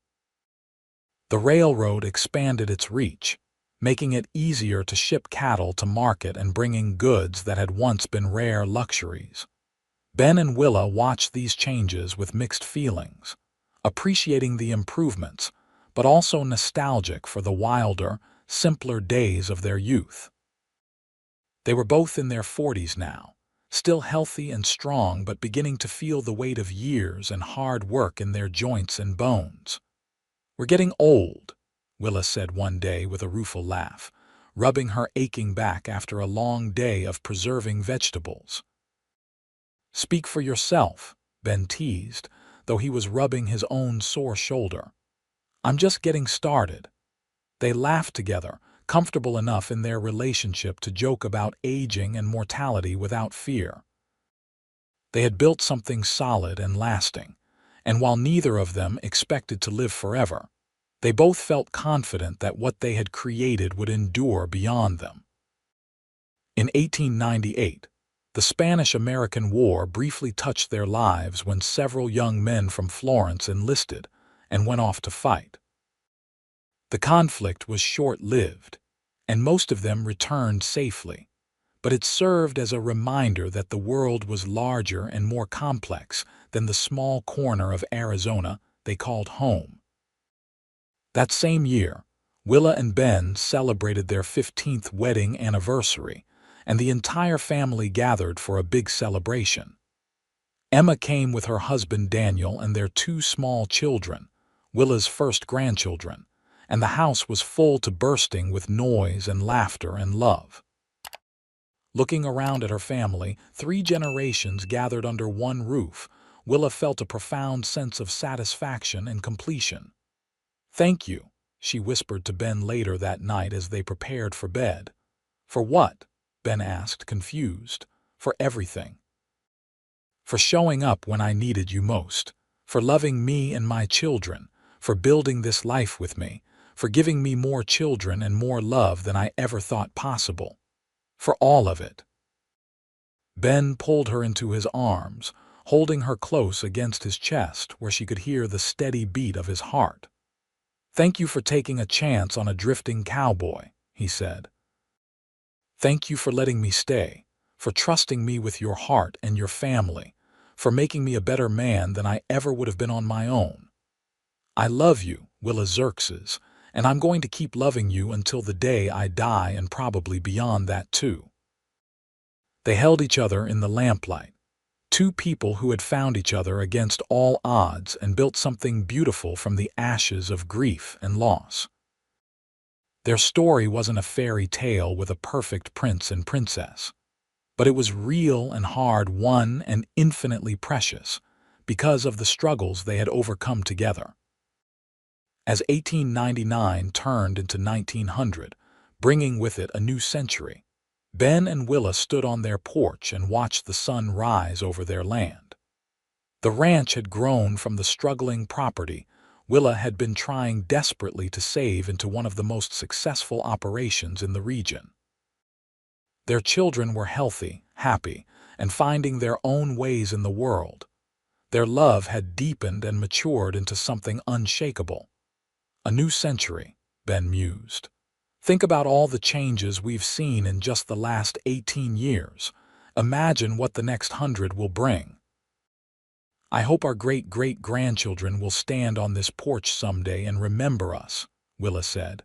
The railroad expanded its reach, making it easier to ship cattle to market and bringing goods that had once been rare luxuries. Ben and Willa watched these changes with mixed feelings, appreciating the improvements, but also nostalgic for the wilder, simpler days of their youth. They were both in their 40s now, still healthy and strong but beginning to feel the weight of years and hard work in their joints and bones. "We're getting old," Willa said one day with a rueful laugh, rubbing her aching back after a long day of preserving vegetables. "Speak for yourself," Ben teased, though he was rubbing his own sore shoulder. "I'm just getting started." They laughed together, comfortable enough in their relationship to joke about aging and mortality without fear. They had built something solid and lasting, and while neither of them expected to live forever, they both felt confident that what they had created would endure beyond them. In 1898, the Spanish-American War briefly touched their lives when several young men from Florence enlisted and went off to fight. The conflict was short-lived, and most of them returned safely, but it served as a reminder that the world was larger and more complex than the small corner of Arizona they called home. That same year, Willa and Ben celebrated their 15th wedding anniversary, and the entire family gathered for a big celebration. Emma came with her husband Daniel and their two small children, Willa's first grandchildren, and the house was full to bursting with noise and laughter and love. Looking around at her family, 3 generations gathered under one roof, Willa felt a profound sense of satisfaction and completion. "Thank you," she whispered to Ben later that night as they prepared for bed. "For what?" Ben asked, confused. "For everything. For showing up when I needed you most. For loving me and my children. For building this life with me. For giving me more children and more love than I ever thought possible. For all of it." Ben pulled her into his arms, holding her close against his chest where she could hear the steady beat of his heart. "Thank you for taking a chance on a drifting cowboy," he said. "Thank you for letting me stay, for trusting me with your heart and your family, for making me a better man than I ever would have been on my own. I love you, Willa Xerxes, and I'm going to keep loving you until the day I die and probably beyond that too." They held each other in the lamplight, two people who had found each other against all odds and built something beautiful from the ashes of grief and loss. Their story wasn't a fairy tale with a perfect prince and princess, but it was real and hard-won and infinitely precious because of the struggles they had overcome together. As 1899 turned into 1900, bringing with it a new century, Ben and Willa stood on their porch and watched the sun rise over their land. The ranch had grown from the struggling property Willa had been trying desperately to save into one of the most successful operations in the region. Their children were healthy, happy, and finding their own ways in the world. Their love had deepened and matured into something unshakable. "A new century," Ben mused. "Think about all the changes we've seen in just the last 18 years. Imagine what the next 100 will bring. I hope our great-great-grandchildren will stand on this porch someday and remember us," Willa said.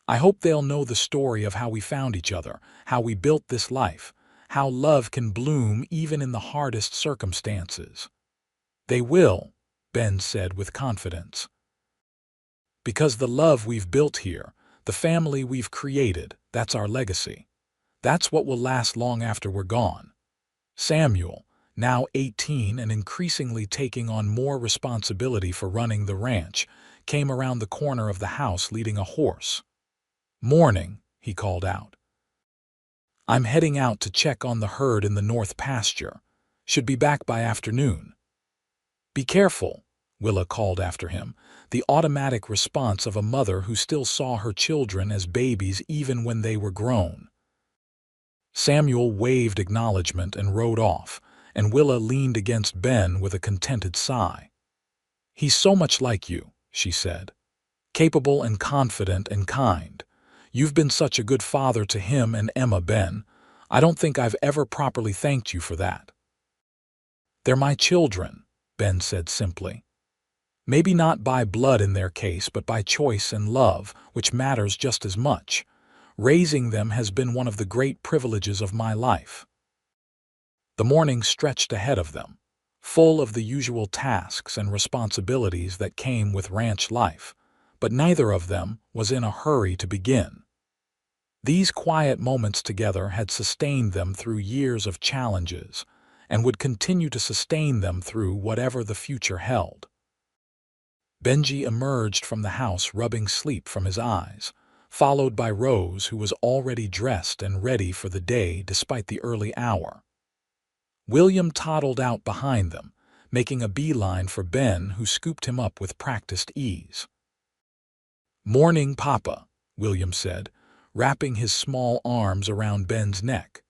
"I hope they'll know the story of how we found each other, how we built this life, how love can bloom even in the hardest circumstances." "They will," Ben said with confidence. "Because the love we've built here, the family we've created, that's our legacy. That's what will last long after we're gone." Samuel, now 18 and increasingly taking on more responsibility for running the ranch, came around the corner of the house leading a horse. "Morning," he called out. "I'm heading out to check on the herd in the north pasture. Should be back by afternoon." "Be careful," Willa called after him, the automatic response of a mother who still saw her children as babies even when they were grown. Samuel waved acknowledgement and rode off, and Willa leaned against Ben with a contented sigh. "He's so much like you," she said. "Capable and confident and kind. You've been such a good father to him and Emma, Ben. I don't think I've ever properly thanked you for that." "They're my children," Ben said simply. "Maybe not by blood in their case, but by choice and love, which matters just as much. Raising them has been one of the great privileges of my life." The morning stretched ahead of them, full of the usual tasks and responsibilities that came with ranch life, but neither of them was in a hurry to begin. These quiet moments together had sustained them through years of challenges and would continue to sustain them through whatever the future held. Benji emerged from the house rubbing sleep from his eyes, followed by Rose, who was already dressed and ready for the day despite the early hour. William toddled out behind them, making a beeline for Ben, who scooped him up with practiced ease. "Morning, Papa," William said, wrapping his small arms around Ben's neck.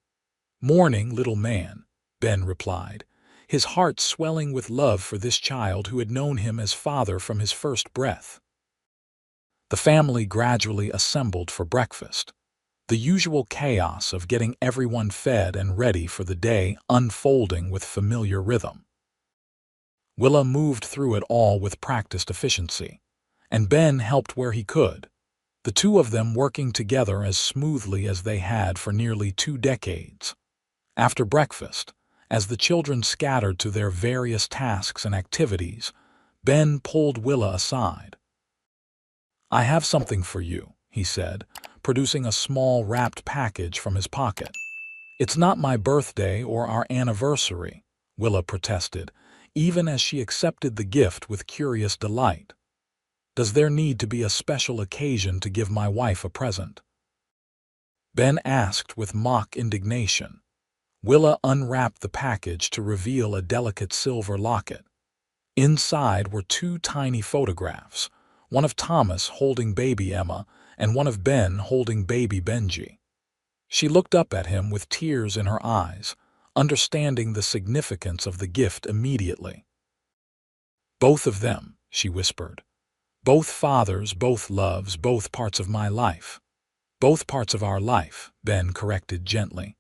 "Morning, little man," Ben replied, his heart swelling with love for this child who had known him as father from his first breath. The family gradually assembled for breakfast, the usual chaos of getting everyone fed and ready for the day unfolding with familiar rhythm. Willa moved through it all with practiced efficiency, and Ben helped where he could. the two of them working together as smoothly as they had for nearly 2 decades. After breakfast, as the children scattered to their various tasks and activities, Ben pulled Willa aside. "I have something for you," he said, producing a small wrapped package from his pocket. "It's not my birthday or our anniversary," Willa protested, even as she accepted the gift with curious delight. "Does there need to be a special occasion to give my wife a present?" Ben asked with mock indignation. Willa unwrapped the package to reveal a delicate silver locket. Inside were 2 tiny photographs, one of Thomas holding baby Emma and one of Ben holding baby Benji. She looked up at him with tears in her eyes, understanding the significance of the gift immediately. "Both of them," she whispered. "Both fathers, both loves, both parts of my life." "Both parts of our life," Ben corrected gently.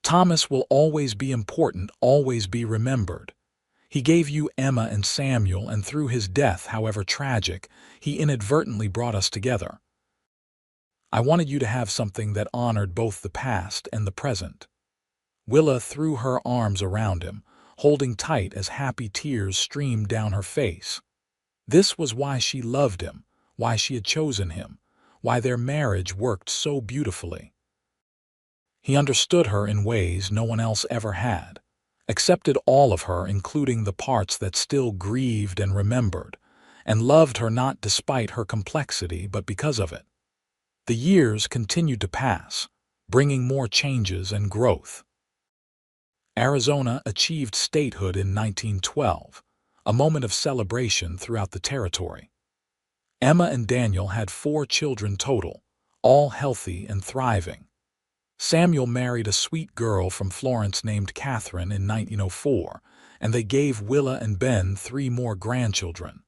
"Thomas will always be important, always be remembered. He gave you Emma and Samuel, and through his death, however tragic, he inadvertently brought us together. I wanted you to have something that honored both the past and the present." Willa threw her arms around him, holding tight as happy tears streamed down her face. This was why she loved him, why she had chosen him, why their marriage worked so beautifully. He understood her in ways no one else ever had, accepted all of her, including the parts that still grieved and remembered, and loved her not despite her complexity but because of it. The years continued to pass, bringing more changes and growth. Arizona achieved statehood in 1912, a moment of celebration throughout the territory. Emma and Daniel had 4 children total, all healthy and thriving. Samuel married a sweet girl from Florence named Catherine in 1904, and they gave Willa and Ben 3 more grandchildren.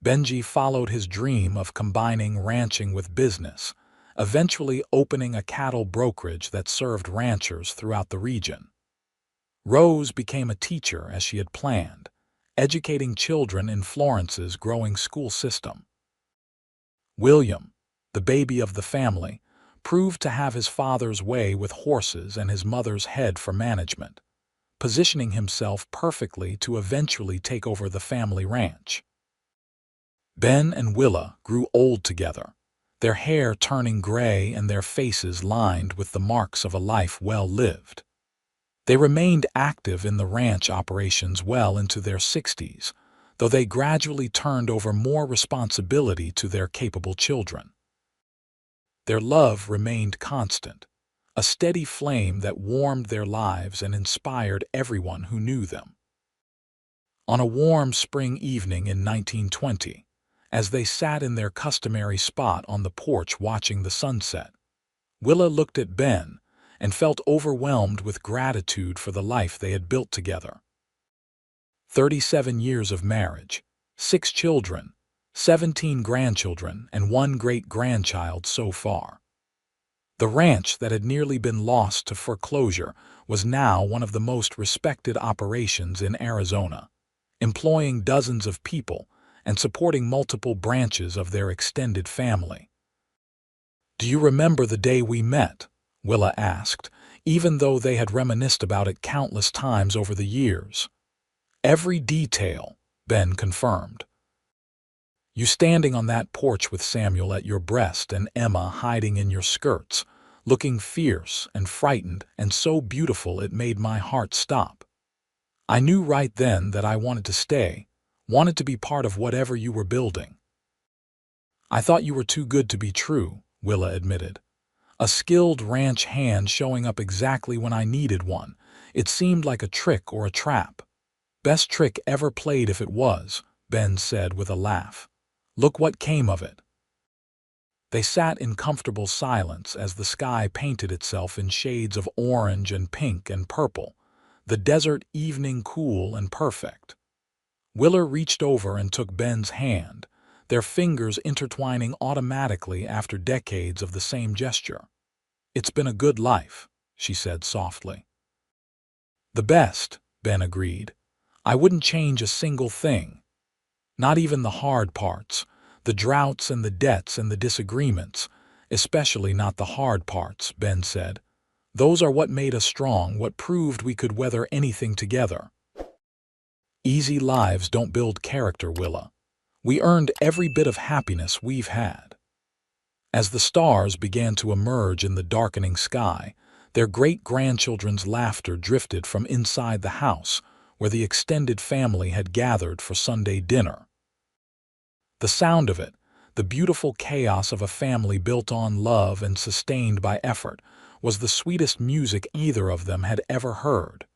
Benji followed his dream of combining ranching with business, eventually opening a cattle brokerage that served ranchers throughout the region. Rose became a teacher as she had planned, educating children in Florence's growing school system. William, the baby of the family, proved to have his father's way with horses and his mother's head for management, positioning himself perfectly to eventually take over the family ranch. Ben and Willa grew old together, their hair turning gray and their faces lined with the marks of a life well lived. They remained active in the ranch operations well into their 60s, though they gradually turned over more responsibility to their capable children. Their love remained constant, a steady flame that warmed their lives and inspired everyone who knew them. On a warm spring evening in 1920, as they sat in their customary spot on the porch watching the sunset, Willa looked at Ben and felt overwhelmed with gratitude for the life they had built together. 37 years of marriage, 6 children, 17 grandchildren, and 1 great-grandchild so far. The ranch that had nearly been lost to foreclosure was now one of the most respected operations in Arizona, employing dozens of people and supporting multiple branches of their extended family. "Do you remember the day we met?" Willa asked, even though they had reminisced about it countless times over the years. "Every detail," Ben confirmed. "You standing on that porch with Samuel at your breast and Emma hiding in your skirts, looking fierce and frightened and so beautiful it made my heart stop. I knew right then that I wanted to stay, wanted to be part of whatever you were building." "I thought you were too good to be true," Willa admitted. "A skilled ranch hand showing up exactly when I needed one. It seemed like a trick or a trap." "Best trick ever played if it was," Ben said with a laugh. "Look what came of it." They sat in comfortable silence as the sky painted itself in shades of orange and pink and purple, the desert evening cool and perfect. Willa reached over and took Ben's hand, their fingers intertwining automatically after decades of the same gesture. "It's been a good life," she said softly. "The best," Ben agreed. "I wouldn't change a single thing. Not even the hard parts, The droughts and the debts and the disagreements, especially not the hard parts, Ben said. Those are what made us strong, what proved we could weather anything together. Easy lives don't build character, Willa. We earned every bit of happiness we've had. As the stars began to emerge in the darkening sky, their great-grandchildren's laughter drifted from inside the house where the extended family had gathered for Sunday dinner. The sound of it, the beautiful chaos of a family built on love and sustained by effort, was the sweetest music either of them had ever heard.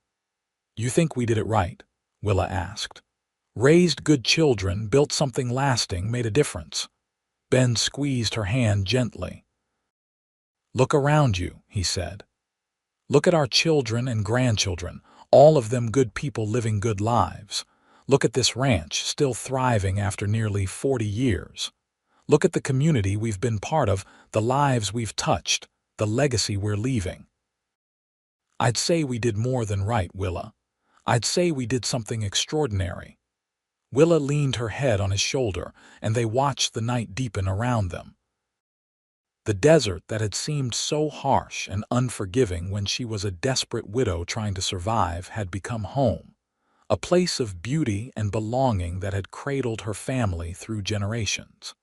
"You think we did it right?" Willa asked. "Raised good children, built something lasting, made a difference." Ben squeezed her hand gently. "Look around you," he said. "Look at our children and grandchildren, all of them good people living good lives. Look at this ranch, still thriving after nearly 40 years. Look at the community we've been part of, the lives we've touched, the legacy we're leaving." "I'd say we did more than right, Willa. I'd say we did something extraordinary." Willa leaned her head on his shoulder, and they watched the night deepen around them. The desert that had seemed so harsh and unforgiving when she was a desperate widow trying to survive had become home, a place of beauty and belonging that had cradled her family through generations.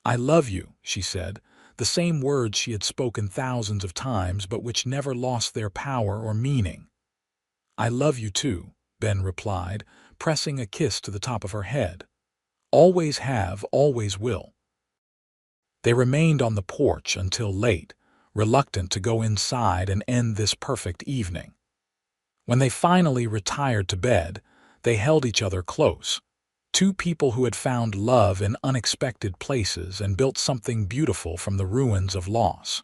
"I love you," she said, the same words she had spoken thousands of times but which never lost their power or meaning. "I love you too," Ben replied, pressing a kiss to the top of her head. "Always have, always will." They remained on the porch until late, reluctant to go inside and end this perfect evening. When they finally retired to bed, they held each other close, two people who had found love in unexpected places and built something beautiful from the ruins of loss.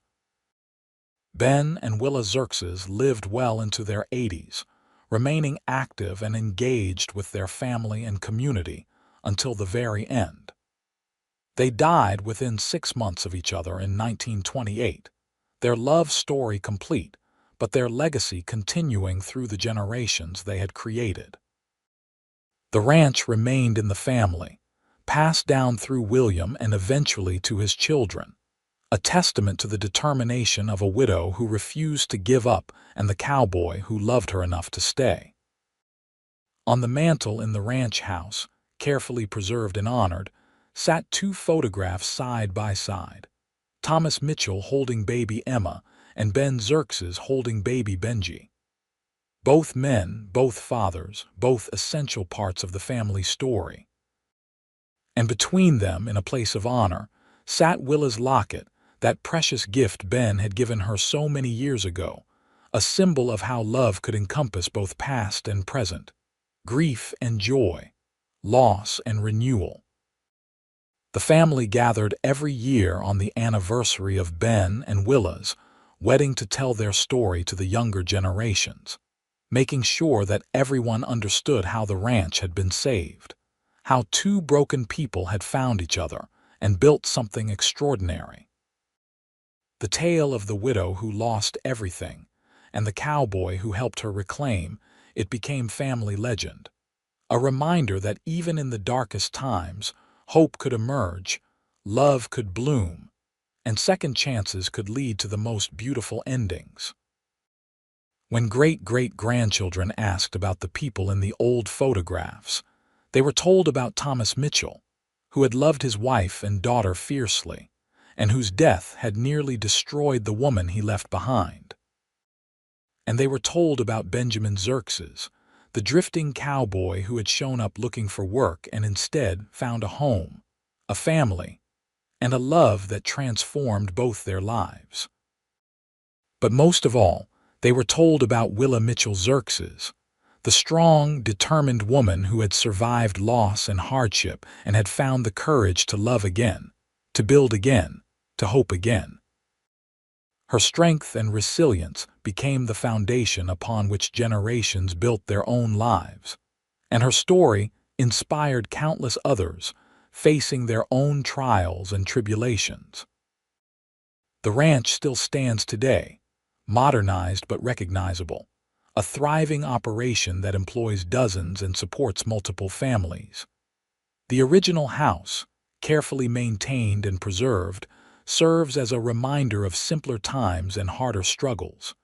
Ben and Willa Xerxes lived well into their 80s, remaining active and engaged with their family and community until the very end. They died within 6 months of each other in 1928, their love story complete, but their legacy continuing through the generations they had created. The ranch remained in the family, passed down through William and eventually to his children, a testament to the determination of a widow who refused to give up and the cowboy who loved her enough to stay. On the mantel in the ranch house, carefully preserved and honored, sat two photographs side by side, Thomas Mitchell holding baby Emma and Ben Xerxes holding baby Benji. Both men, both fathers, both essential parts of the family story. And between them, in a place of honor, sat Willa's locket, that precious gift Ben had given her so many years ago, a symbol of how love could encompass both past and present, grief and joy, loss and renewal. The family gathered every year on the anniversary of Ben and Willa's wedding to tell their story to the younger generations, making sure that everyone understood how the ranch had been saved, how two broken people had found each other and built something extraordinary. The tale of the widow who lost everything and the cowboy who helped her reclaim it became family legend, a reminder that even in the darkest times, hope could emerge, love could bloom, and second chances could lead to the most beautiful endings. When great-great-grandchildren asked about the people in the old photographs, they were told about Thomas Mitchell, who had loved his wife and daughter fiercely, and whose death had nearly destroyed the woman he left behind. And they were told about Benjamin Xerxes, the drifting cowboy who had shown up looking for work and instead found a home, a family, and a love that transformed both their lives. But most of all, they were told about Willa Mitchell Xerxes, the strong, determined woman who had survived loss and hardship and had found the courage to love again, to build again, to hope again. Her strength and resilience became the foundation upon which generations built their own lives, and her story inspired countless others facing their own trials and tribulations. The ranch still stands today, modernized but recognizable, a thriving operation that employs dozens and supports multiple families. The original house, carefully maintained and preserved, serves as a reminder of simpler times and harder struggles.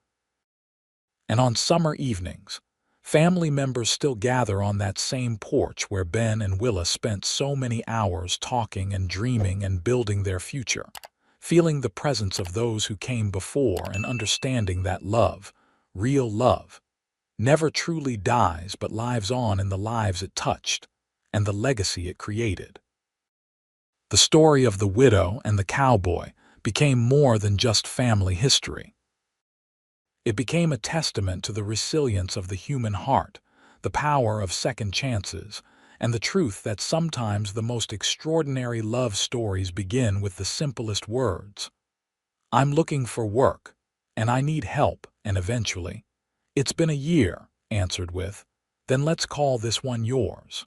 And on summer evenings, family members still gather on that same porch where Ben and Willa spent so many hours talking and dreaming and building their future, feeling the presence of those who came before and understanding that love, real love, never truly dies but lives on in the lives it touched and the legacy it created. The story of the widow and the cowboy became more than just family history. It became a testament to the resilience of the human heart, the power of second chances, and the truth that sometimes the most extraordinary love stories begin with the simplest words. "I'm looking for work, and I need help," and eventually, "It's been a year," answered with, "Then let's call this one yours."